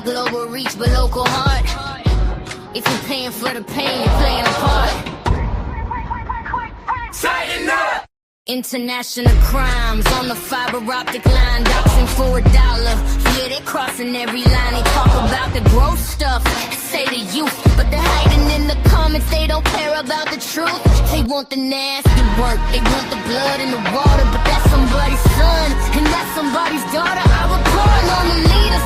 Global reach, but local heart. If you're paying for the pain, you're playing a part. Tighten up! International crimes on the fiber optic line, doxing for $1. Yeah, they crossing every line. They talk about the gross stuff, say the youth, but they're hiding in the comments. They don't care about the truth. They want the nasty work, they want the blood in the water, but that's somebody's son and that's somebody's daughter. I report on the leaders.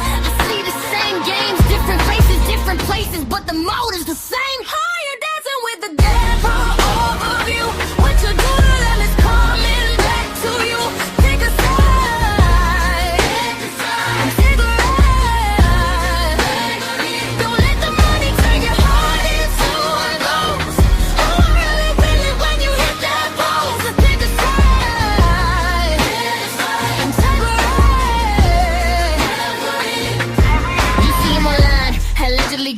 Same games, different faces, different places, but the motive's the same. How you dancing with the devil over you? What you do to them is coming back to you. Take a side, take a ride. Don't let the money turn your heart into a ghost. Who really feeling when you hit that post? Take a side, take a ride.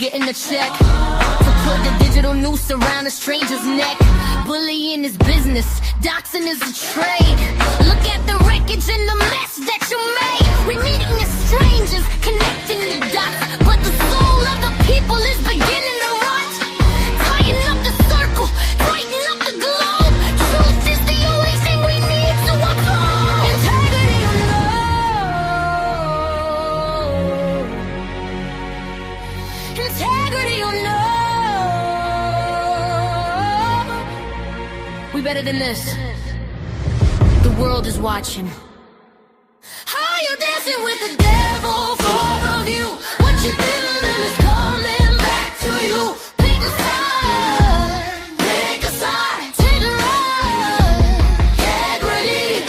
getting a check to put the digital noose around a stranger's neck. Bullying is business, doxing is a trade. Look at the wreckage and the mess that you made. We're meeting as strangers, connecting the dots, but the soul of the people is beginning to rot. Tying up the circle, tighten up the globe. Truth is the only thing we need to uphold. Integrity or no. Integrity or no. We better than this. The world is watching. How you dancing with the devil for the view? What you building is coming back to you. Pick a side, take a ride. Get ready.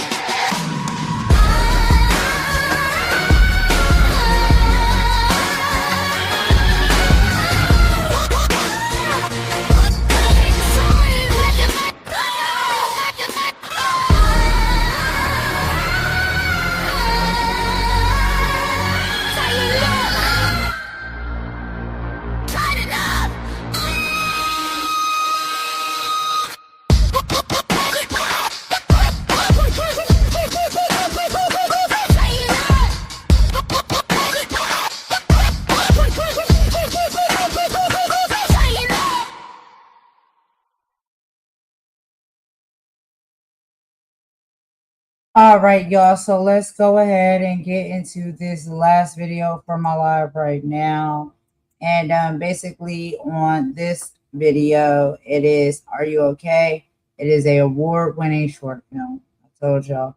All right, y'all. So let's go ahead and get into this last video for my live right now. And basically on this video, it is Are You Okay? It is a award-winning short film. I told y'all.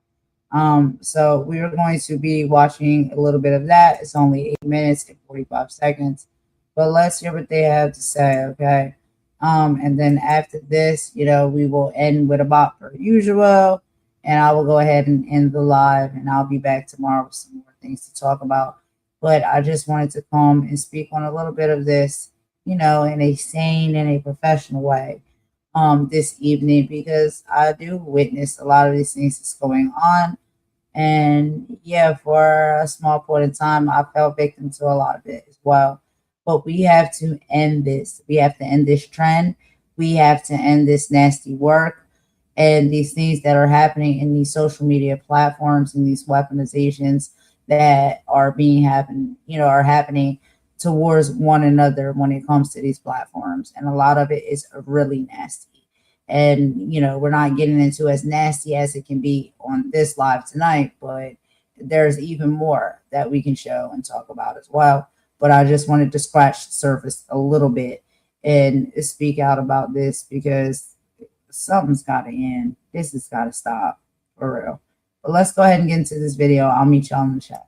So we are going to be watching a little bit of that. It's only 8 minutes and 45 seconds. But let's hear what they have to say, okay? And then after this, we will end with a bop per usual. And I will go ahead and end the live, and I'll be back tomorrow with some more things to talk about. But I just wanted to come and speak on a little bit of this, in a sane and a professional way this evening, because I do witness a lot of these things that's going on. And yeah, for a small point in time, I fell victim to a lot of it as well. But we have to end this. We have to end this trend. We have to end this nasty work. And these things that are happening in these social media platforms and these weaponizations that are are happening towards one another when it comes to these platforms. And a lot of it is really nasty. And, we're not getting into as nasty as it can be on this live tonight, but there's even more that we can show and talk about as well. But I just wanted to scratch the surface a little bit and speak out about this, because something's got to end. This has got to stop, for real. But let's go ahead and get into this video. I'll meet y'all in the chat.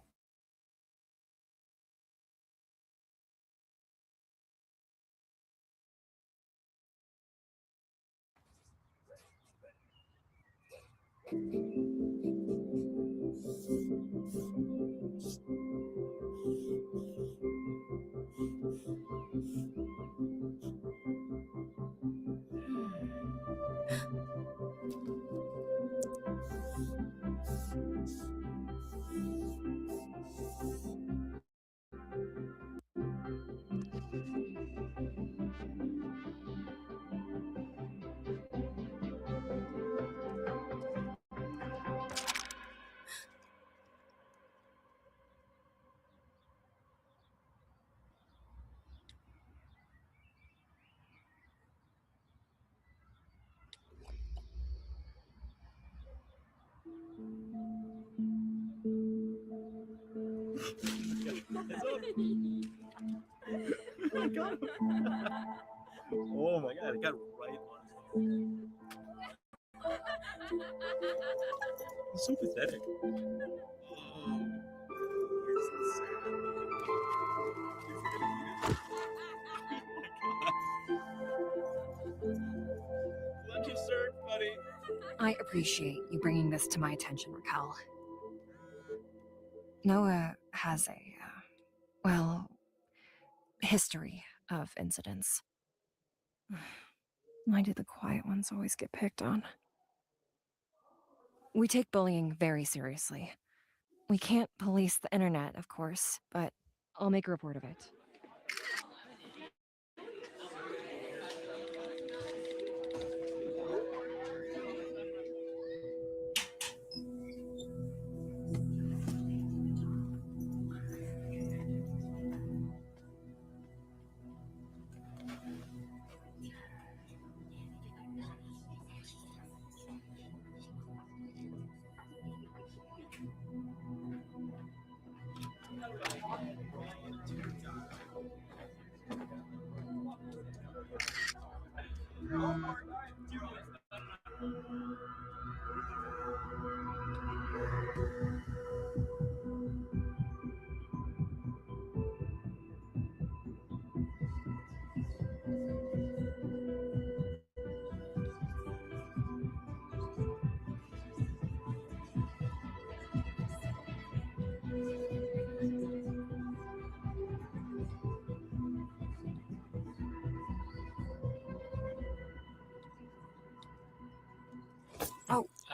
Oh my god, it got right on. It's so pathetic. Lunch is served, buddy. I appreciate you bringing this to my attention, Raquel. Noah has a, history of incidents. Why do the quiet ones always get picked on? We take bullying very seriously. We can't police the internet, of course, but I'll make a report of it.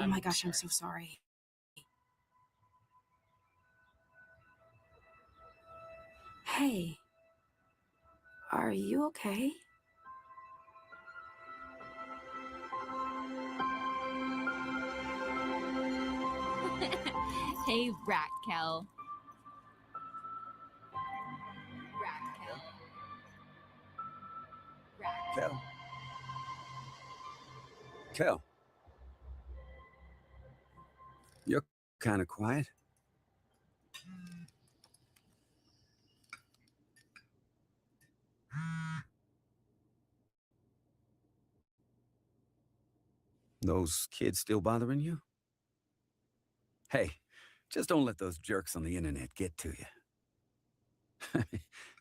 my gosh, I'm so sorry. Hey, are you okay? Hey, Rat Kel. Rat Kel. Rat Kel. Kel. You're kind of quiet. Those kids still bothering you? Hey, just don't let those jerks on the internet get to you.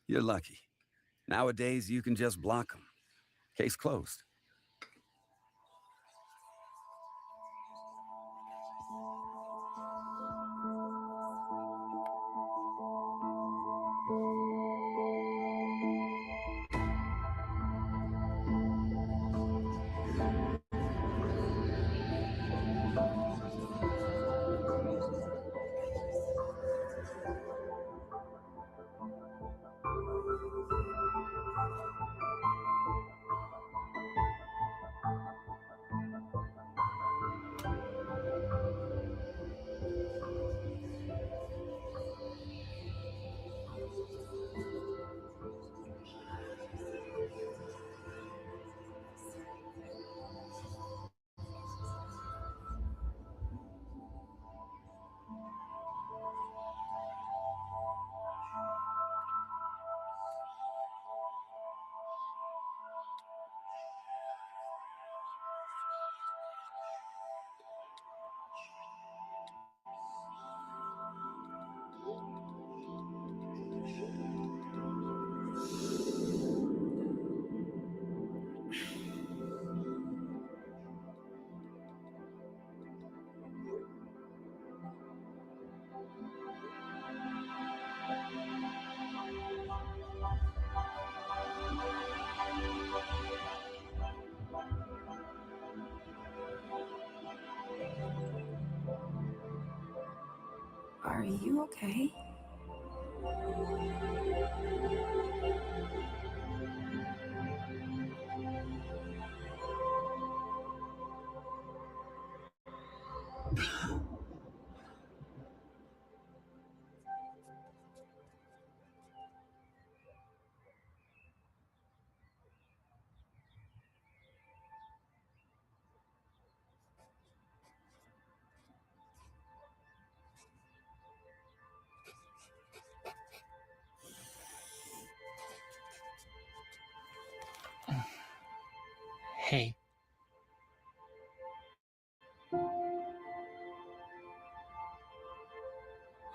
You're lucky. Nowadays, you can just block them. Case closed. Are you okay? Hey.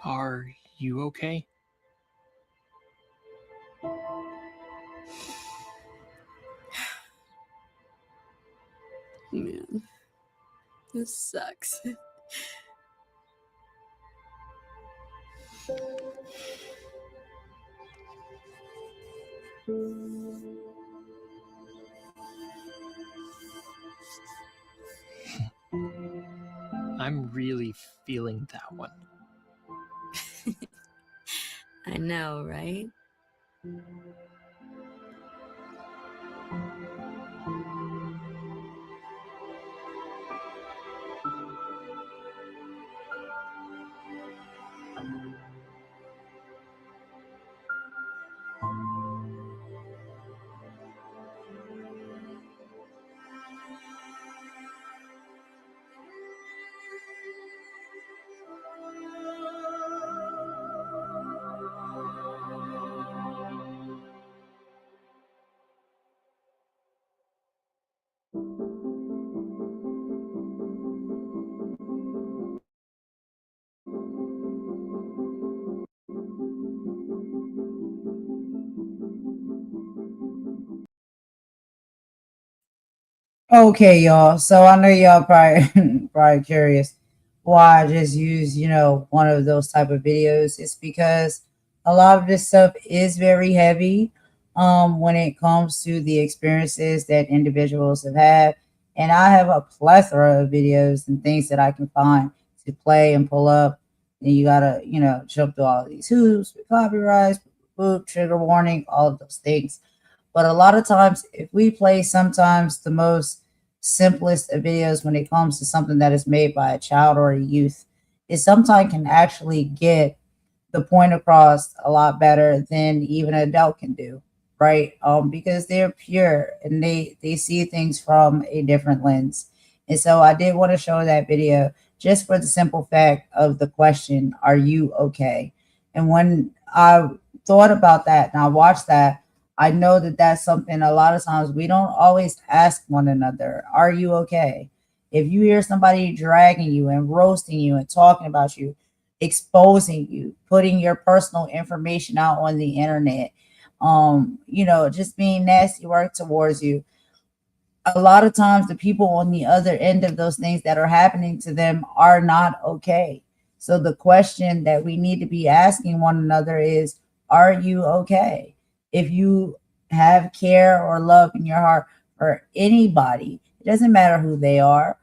Are you okay? Man, this sucks. I'm really feeling that one. I know, right? Okay, y'all. So I know y'all probably probably curious why I just use, one of those type of videos. It's because a lot of this stuff is very heavy when it comes to the experiences that individuals have had. And I have a plethora of videos and things that I can find to play and pull up. And you gotta, jump through all of these hoops, copyrights, boop, trigger warning, all of those things. But a lot of times, if we play sometimes the most simplest of videos when it comes to something that is made by a child or a youth, it sometimes can actually get the point across a lot better than even an adult can do, right? Because they're pure and they see things from a different lens. And so I did want to show that video just for the simple fact of the question, are you okay? And when I thought about that and I watched that, I know that that's something a lot of times we don't always ask one another, are you okay? If you hear somebody dragging you and roasting you and talking about you, exposing you, putting your personal information out on the internet, just being nasty work towards you, a lot of times the people on the other end of those things that are happening to them are not okay. So the question that we need to be asking one another is, are you okay? If you have care or love in your heart for anybody, it doesn't matter who they are,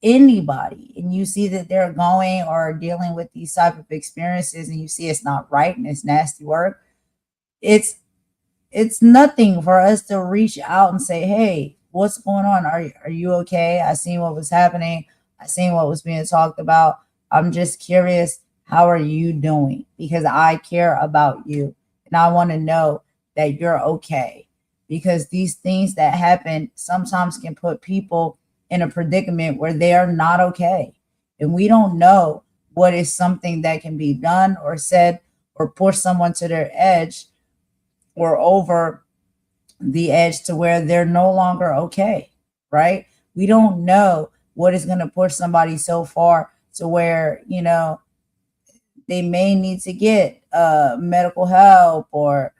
anybody, and you see that they're going or dealing with these type of experiences and you see it's not right and it's nasty work, it's nothing for us to reach out and say, hey, what's going on? Are you okay? I seen what was happening. I seen what was being talked about. I'm just curious, how are you doing? Because I care about you and I want to know that you're okay. Because these things that happen sometimes can put people in a predicament where they are not okay. And we don't know what is something that can be done or said or push someone to their edge or over the edge to where they're no longer okay, right? We don't know what is going to push somebody so far to where, they may need to get medical help or,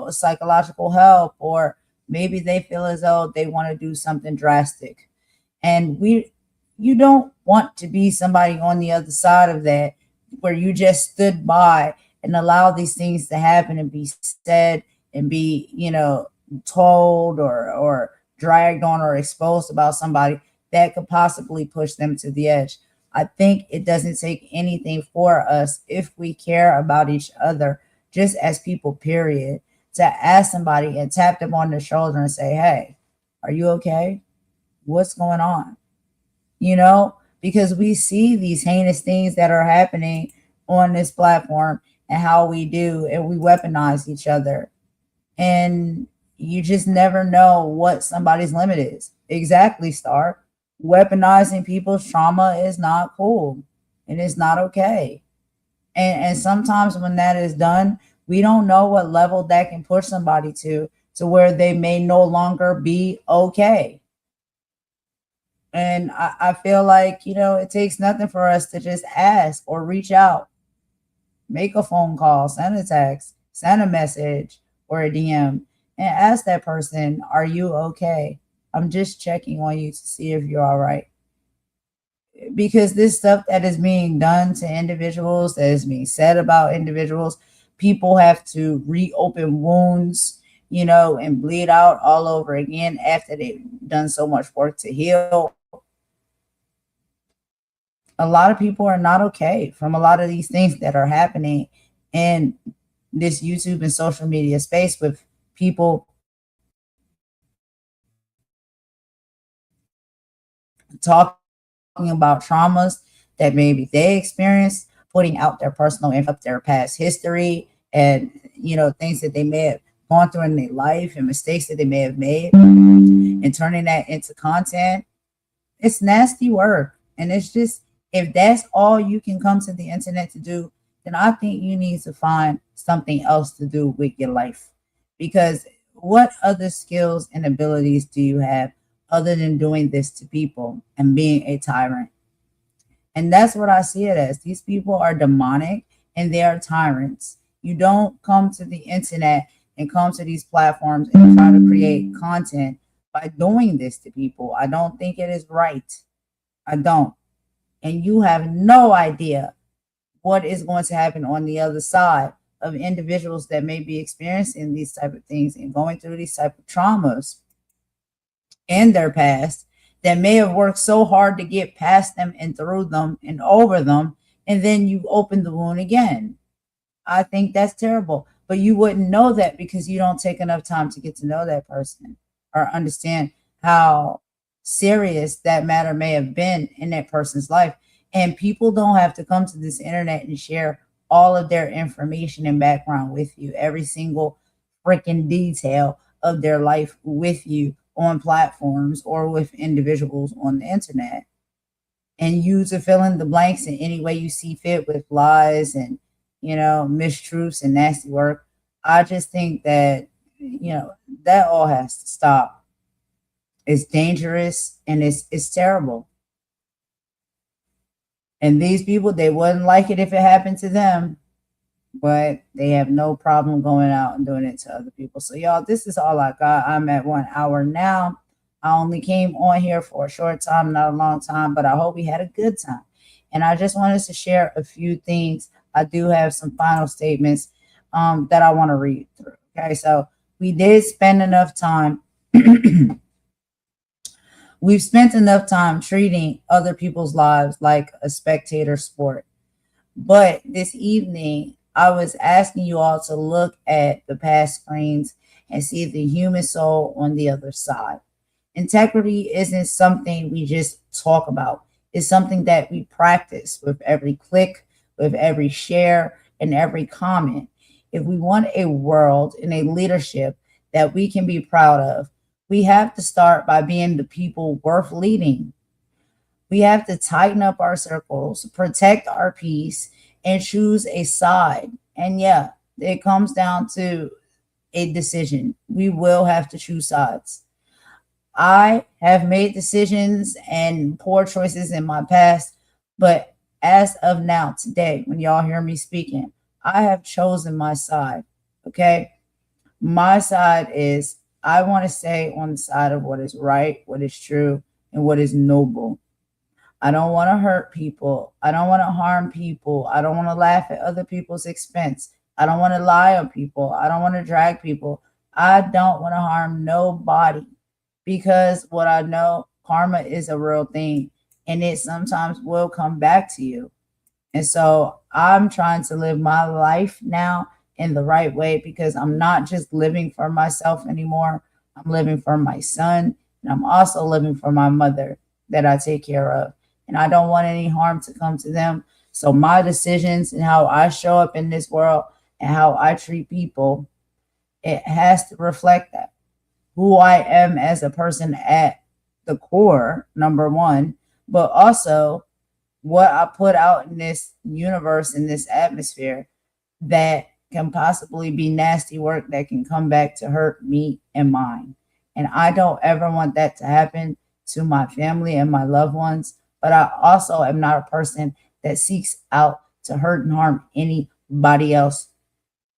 psychological help, or maybe they feel as though they want to do something drastic. And you don't want to be somebody on the other side of that where you just stood by and allow these things to happen and be said and be, told or dragged on or exposed about somebody that could possibly push them to the edge. I think it doesn't take anything for us, if we care about each other, just as people, period, to ask somebody and tap them on the shoulder and say, hey, are you okay? What's going on? Because we see these heinous things that are happening on this platform and how we do, and we weaponize each other. And you just never know what somebody's limit is. Exactly, Star. Weaponizing people's trauma is not cool and it's not okay. And sometimes when that is done, we don't know what level that can push somebody to where they may no longer be okay. And I feel like, it takes nothing for us to just ask or reach out, make a phone call, send a text, send a message or a DM, and ask that person, are you okay? I'm just checking on you to see if you're all right. Because this stuff that is being done to individuals, that is being said about individuals, people have to reopen wounds, and bleed out all over again after they've done so much work to heal. A lot of people are not okay from a lot of these things that are happening in this YouTube and social media space, with people talking about traumas that maybe they experienced, putting out their personal info, their past history, and things that they may have gone through in their life and mistakes that they may have made, and turning that into content. It's nasty work. And it's just, if that's all you can come to the internet to do, then I think you need to find something else to do with your life. Because what other skills and abilities do you have other than doing this to people and being a tyrant? And that's what I see it as. These people are demonic and they are tyrants. You don't come to the internet and come to these platforms and try to create content by doing this to people. I don't think it is right. I don't. And you have no idea what is going to happen on the other side of individuals that may be experiencing these type of things and going through these type of traumas. in their past that may have worked so hard to get past them and through them and over them, and then you open the wound again. I think that's terrible. But you wouldn't know that because you don't take enough time to get to know that person or understand how serious that matter may have been in that person's life. And people don't have to come to this internet and share all of their information and background with you, every single freaking detail of their life with you on platforms or with individuals on the internet. And you to fill in the blanks in any way you see fit with lies and, mistruths and nasty work. I just think that, that all has to stop. It's dangerous and it's terrible. And these people, they wouldn't like it if it happened to them, but they have no problem going out and doing it to other people. So y'all, this is all I got. I'm at 1 hour now. I only came on here for a short time, not a long time, but I hope we had a good time. And I just wanted to share a few things. I do have some final statements that I want to read through. Okay, so we did spend enough time. We've spent enough time treating other people's lives like a spectator sport. But this evening, I was asking you all to look at the past screens and see the human soul on the other side. Integrity isn't something we just talk about. It's something that we practice with every click, with every share, and every comment. If we want a world and a leadership that we can be proud of, we have to start by being the people worth leading. We have to tighten up our circles, protect our peace, and choose a side. And yeah, it comes down to a decision. We will have to choose sides. I have made decisions and poor choices in my past, but as of now, today, when y'all hear me speaking, I have chosen my side. Okay? My side is I want to stay on the side of what is right, what is true, and what is noble. I don't want to hurt people. I don't want to harm people. I don't want to laugh at other people's expense. I don't want to lie on people. I don't want to drag people. I don't want to harm nobody because what I know, karma is a real thing and it sometimes will come back to you. And so I'm trying to live my life now in the right way because I'm not just living for myself anymore. I'm living for my son and I'm also living for my mother that I take care of. And I don't want any harm to come to them. So my decisions and how I show up in this world and how I treat people, it has to reflect that. Who I am as a person at the core, number one, but also what I put out in this universe, in this atmosphere that can possibly be nasty work that can come back to hurt me and mine. And I don't ever want that to happen to my family and my loved ones. But I also am not a person that seeks out to hurt and harm anybody else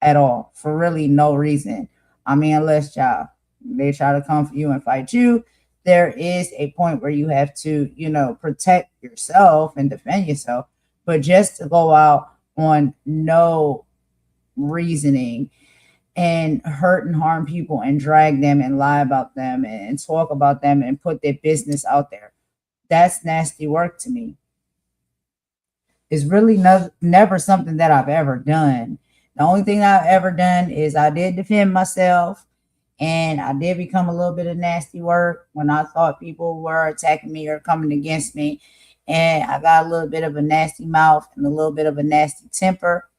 at all for really no reason. I mean, unless they try to come for you and fight you, there is a point where you have to, protect yourself and defend yourself. But just to go out on no reasoning and hurt and harm people and drag them and lie about them and talk about them and put their business out there, that's nasty work to me. It's really never something that I've ever done. The only thing I've ever done is I did defend myself and I did become a little bit of nasty work when I thought people were attacking me or coming against me. And I got a little bit of a nasty mouth and a little bit of a nasty temper.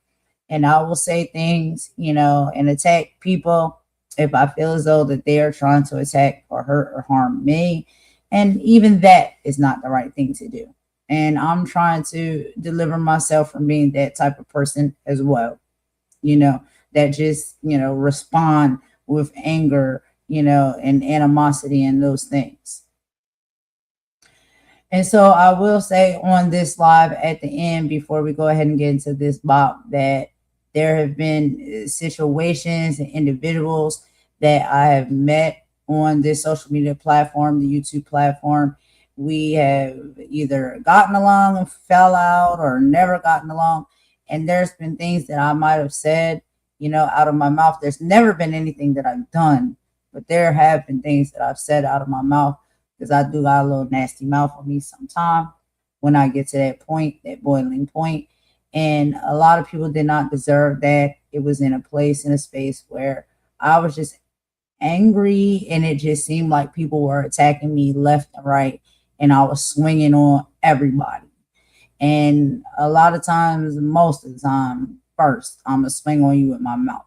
And I will say things, and attack people if I feel as though that they are trying to attack or hurt or harm me. And even that is not the right thing to do. And I'm trying to deliver myself from being that type of person as well, that just, respond with anger, and animosity and those things. And so I will say on this live at the end, before we go ahead and get into this bop, that there have been situations and individuals that I have met on this social media platform, the YouTube platform. We have either gotten along and fell out or never gotten along. And there's been things that I might have said, out of my mouth. There's never been anything that I've done, but there have been things that I've said out of my mouth because I do got a little nasty mouth on me sometime when I get to that point, that boiling point. And a lot of people did not deserve that. It was in a place, in a space where I was just angry, and it just seemed like people were attacking me left and right, and I was swinging on everybody. And a lot of times, most of the time, first, I'm gonna swing on you with my mouth.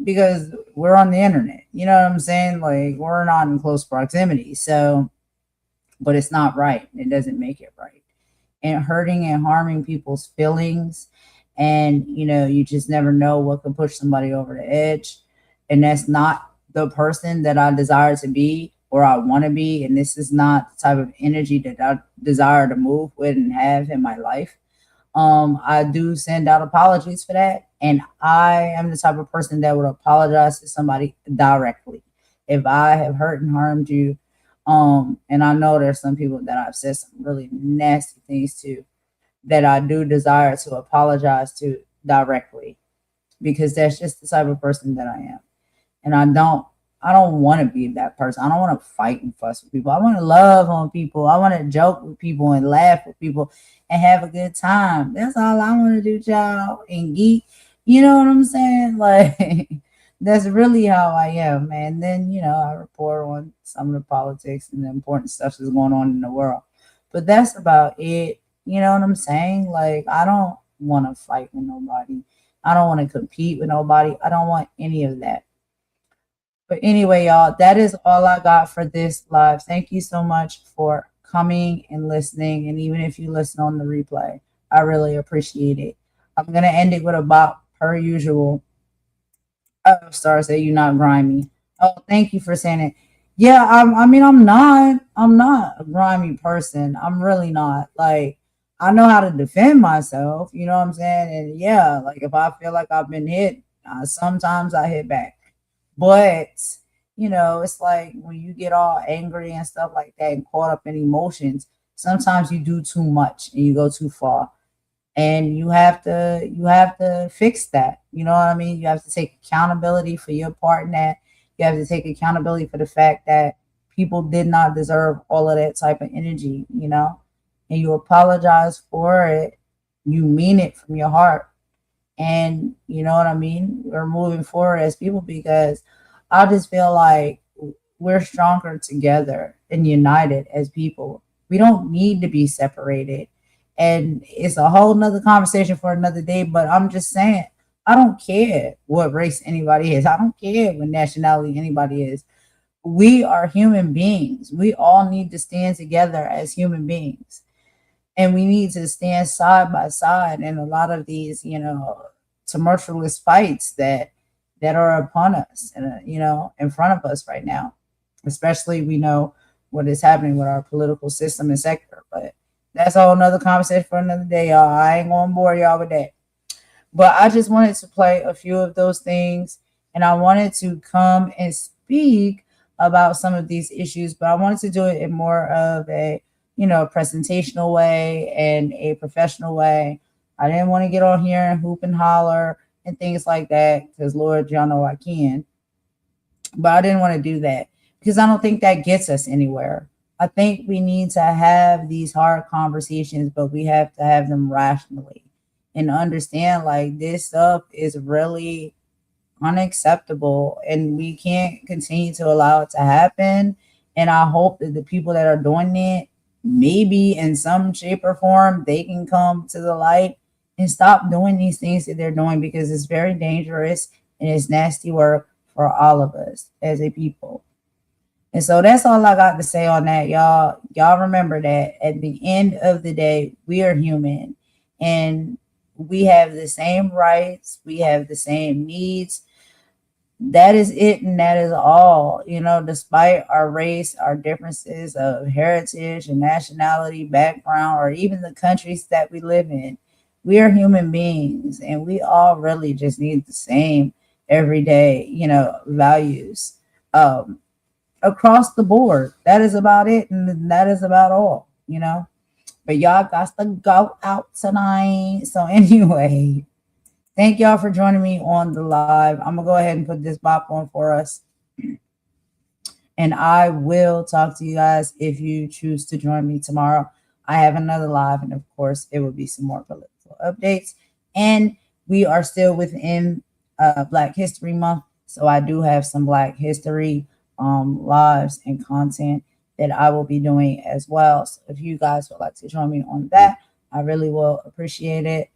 Because we're on the internet, you know what I'm saying? Like, we're not in close proximity. So, but it's not right. It doesn't make it right. And hurting and harming people's feelings. And, you just never know what can push somebody over the edge. And that's not the person that I desire to be or I want to be. And this is not the type of energy that I desire to move with and have in my life. I do send out apologies for that. And I am the type of person that would apologize to somebody directly. If I have hurt and harmed you, and I know there's some people that I've said some really nasty things to, that I do desire to apologize to directly, because that's just the type of person that I am. And I don't want to be that person. I don't want to fight and fuss with people. I want to love on people. I want to joke with people and laugh with people and have a good time. That's all I want to do, y'all. And geek. You know what I'm saying? Like, that's really how I am. And then, I report on some of the politics and the important stuff that's going on in the world. But that's about it. You know what I'm saying? Like, I don't want to fight with nobody. I don't want to compete with nobody. I don't want any of that. But anyway, y'all, that is all I got for this live. Thank you so much for coming and listening. And even if you listen on the replay, I really appreciate it. I'm going to end it with a bop per usual. Oh, Star say you're not grimy. Oh, thank you for saying it. Yeah, I'm not a grimy person. I'm really not. Like, I know how to defend myself. You know what I'm saying? And yeah, like, if I feel like I've been hit, sometimes I hit back. But, it's like when you get all angry and stuff like that and caught up in emotions, sometimes you do too much and you go too far. And you have to fix that. You know what I mean? You have to take accountability for your part in that. You have to take accountability for the fact that people did not deserve all of that type of energy, and you apologize for it. You mean it from your heart. And you know what I mean? We're moving forward as people, because I just feel like we're stronger together and united as people. We don't need to be separated. And it's a whole nother conversation for another day. But I'm just saying, I don't care what race anybody is. I don't care what nationality anybody is. We are human beings. We all need to stand together as human beings. And we need to stand side by side in a lot of these, tumultuous fights that are upon us and, in front of us right now. Especially, we know what is happening with our political system and sector. But that's a whole nother conversation for another day, y'all. I ain't going to bore y'all with that. But I just wanted to play a few of those things. And I wanted to come and speak about some of these issues. But I wanted to do it in more of a presentational way and a professional way. I didn't want to get on here and hoop and holler and things like that, because Lord, y'all know I can. But I didn't want to do that because I don't think that gets us anywhere. I think we need to have these hard conversations, but we have to have them rationally and understand, like, this stuff is really unacceptable and we can't continue to allow it to happen. And I hope that the people that are doing it, maybe in some shape or form, they can come to the light and stop doing these things that they're doing, because it's very dangerous and it's nasty work for all of us as a people. And so that's all I got to say on that, y'all. Y'all remember that at the end of the day, we are human and we have the same rights. We have the same needs. That is it, and that is all. Despite our race, our differences of heritage and nationality, background, or even the countries that we live in, we are human beings, and we all really just need the same everyday, values across the board. That is about it, and that is about all. But y'all got to go out tonight. So anyway. Thank y'all for joining me on the live. I'm going to go ahead and put this bop on for us. And I will talk to you guys if you choose to join me tomorrow. I have another live, and of course, it will be some more political updates. And we are still within Black History Month, so I do have some Black History lives and content that I will be doing as well. So if you guys would like to join me on that, I really will appreciate it.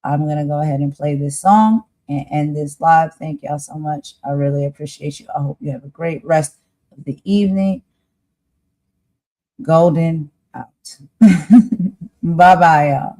I'm going to go ahead and play this song and end this live. Thank y'all so much. I really appreciate you. I hope you have a great rest of the evening. Golden out. Bye-bye, y'all.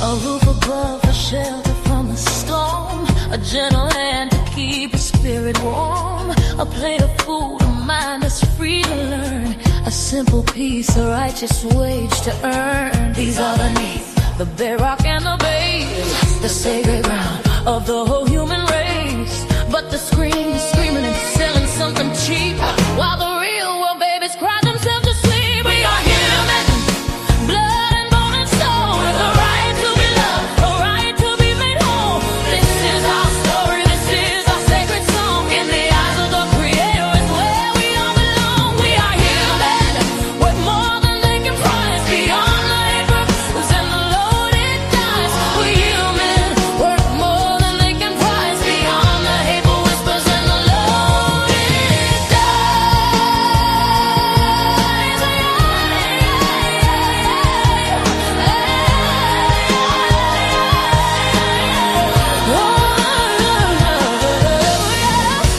A roof above, a shelter from the storm, a gentle hand to keep your spirit warm, a plate of food, a mind that's free to learn, a simple peace, a righteous wage to earn. These are the needs, the bedrock and the base, the sacred ground of the whole human race. But the screaming and selling something cheap, while the real world babies cry themselves to sleep. We are human, blood and bone and soul, with a right to be loved, a right to be made whole. This is our story, this is our sacred song. In the eyes of the Creator is where we all belong. We are human, worth more than they can price, beyond the hate bruises and the loaded dice. We're human, worth more than they can price, beyond the hateful whispers and the loaded dice.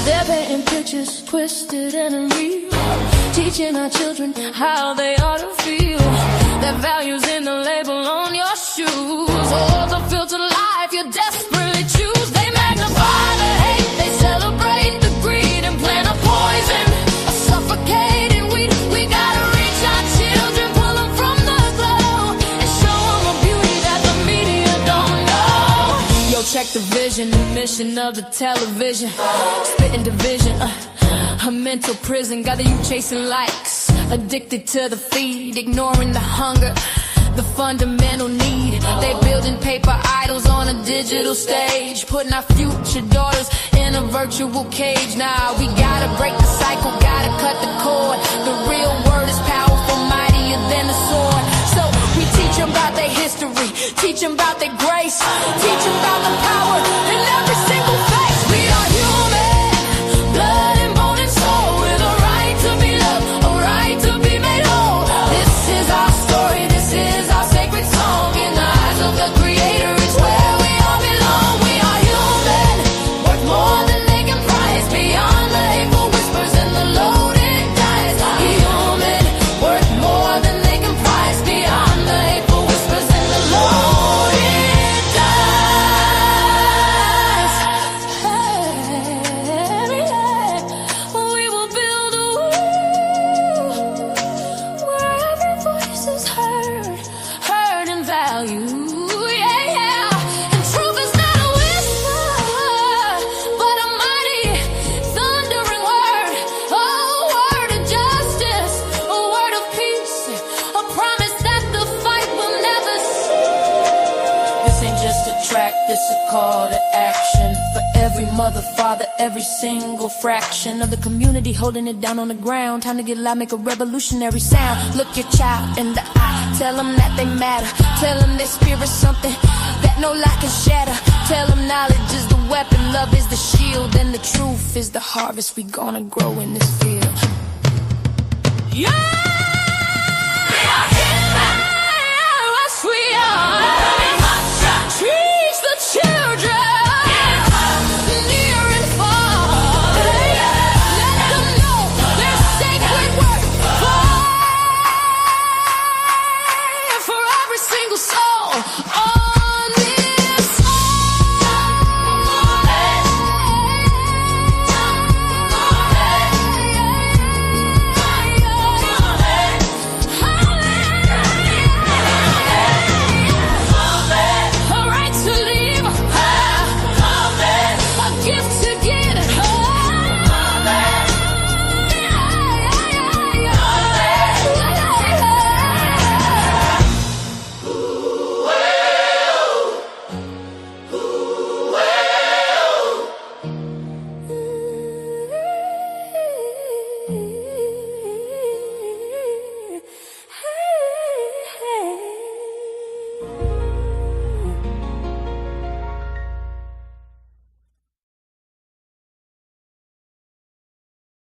They're painting pictures, twisted and real, teaching our children how they ought to feel. Their values in the label on your shoes, or the filtered life you desperately choose. They magnify the hate, they celebrate the greed, and plant a poison, a suffocating weed. We gotta reach our children, pull them from the glow, and show them a beauty that the media don't know. Yo, check the vision, the mission of the television, spitting division, a mental prison. Got the youth chasing likes, addicted to the feed, ignoring the hunger, the fundamental need. They building paper idols on a digital stage, putting our future daughters in a virtual cage. Now we gotta break the cycle, gotta cut the cord. The real word is powerful, mightier than the sword. So we teach them about their history, teach them about their grace, teach them about the power in every single face. We are human, blood and bone and soul, with a right to be loved, a right to be made whole. This is our story, this is our sacred song. In the eyes of the Creator, it's where we all belong. We are human, worth more than they can price, beyond the hateful whispers and the loaded dice. Human, worth more than they can price, beyond the hateful whispers and the loaded dice. We will build a wall where every voice is heard and valued. Yeah. And truth is not a whisper, but a mighty thundering word. A word of justice, a word of peace, a promise that the fight will never cease. This ain't just a track, this a call to action. For every mother, father, every single fraction of the community holding it down on the ground. Time to get loud, make a revolutionary sound. Look your child in the eye, tell them that they matter. Tell them their spirit's something that no lie can shatter. Tell them knowledge is the weapon, love is the shield, and the truth is the harvest we gonna grow in this field. Yeah! We are human! Yes, we are! Oh,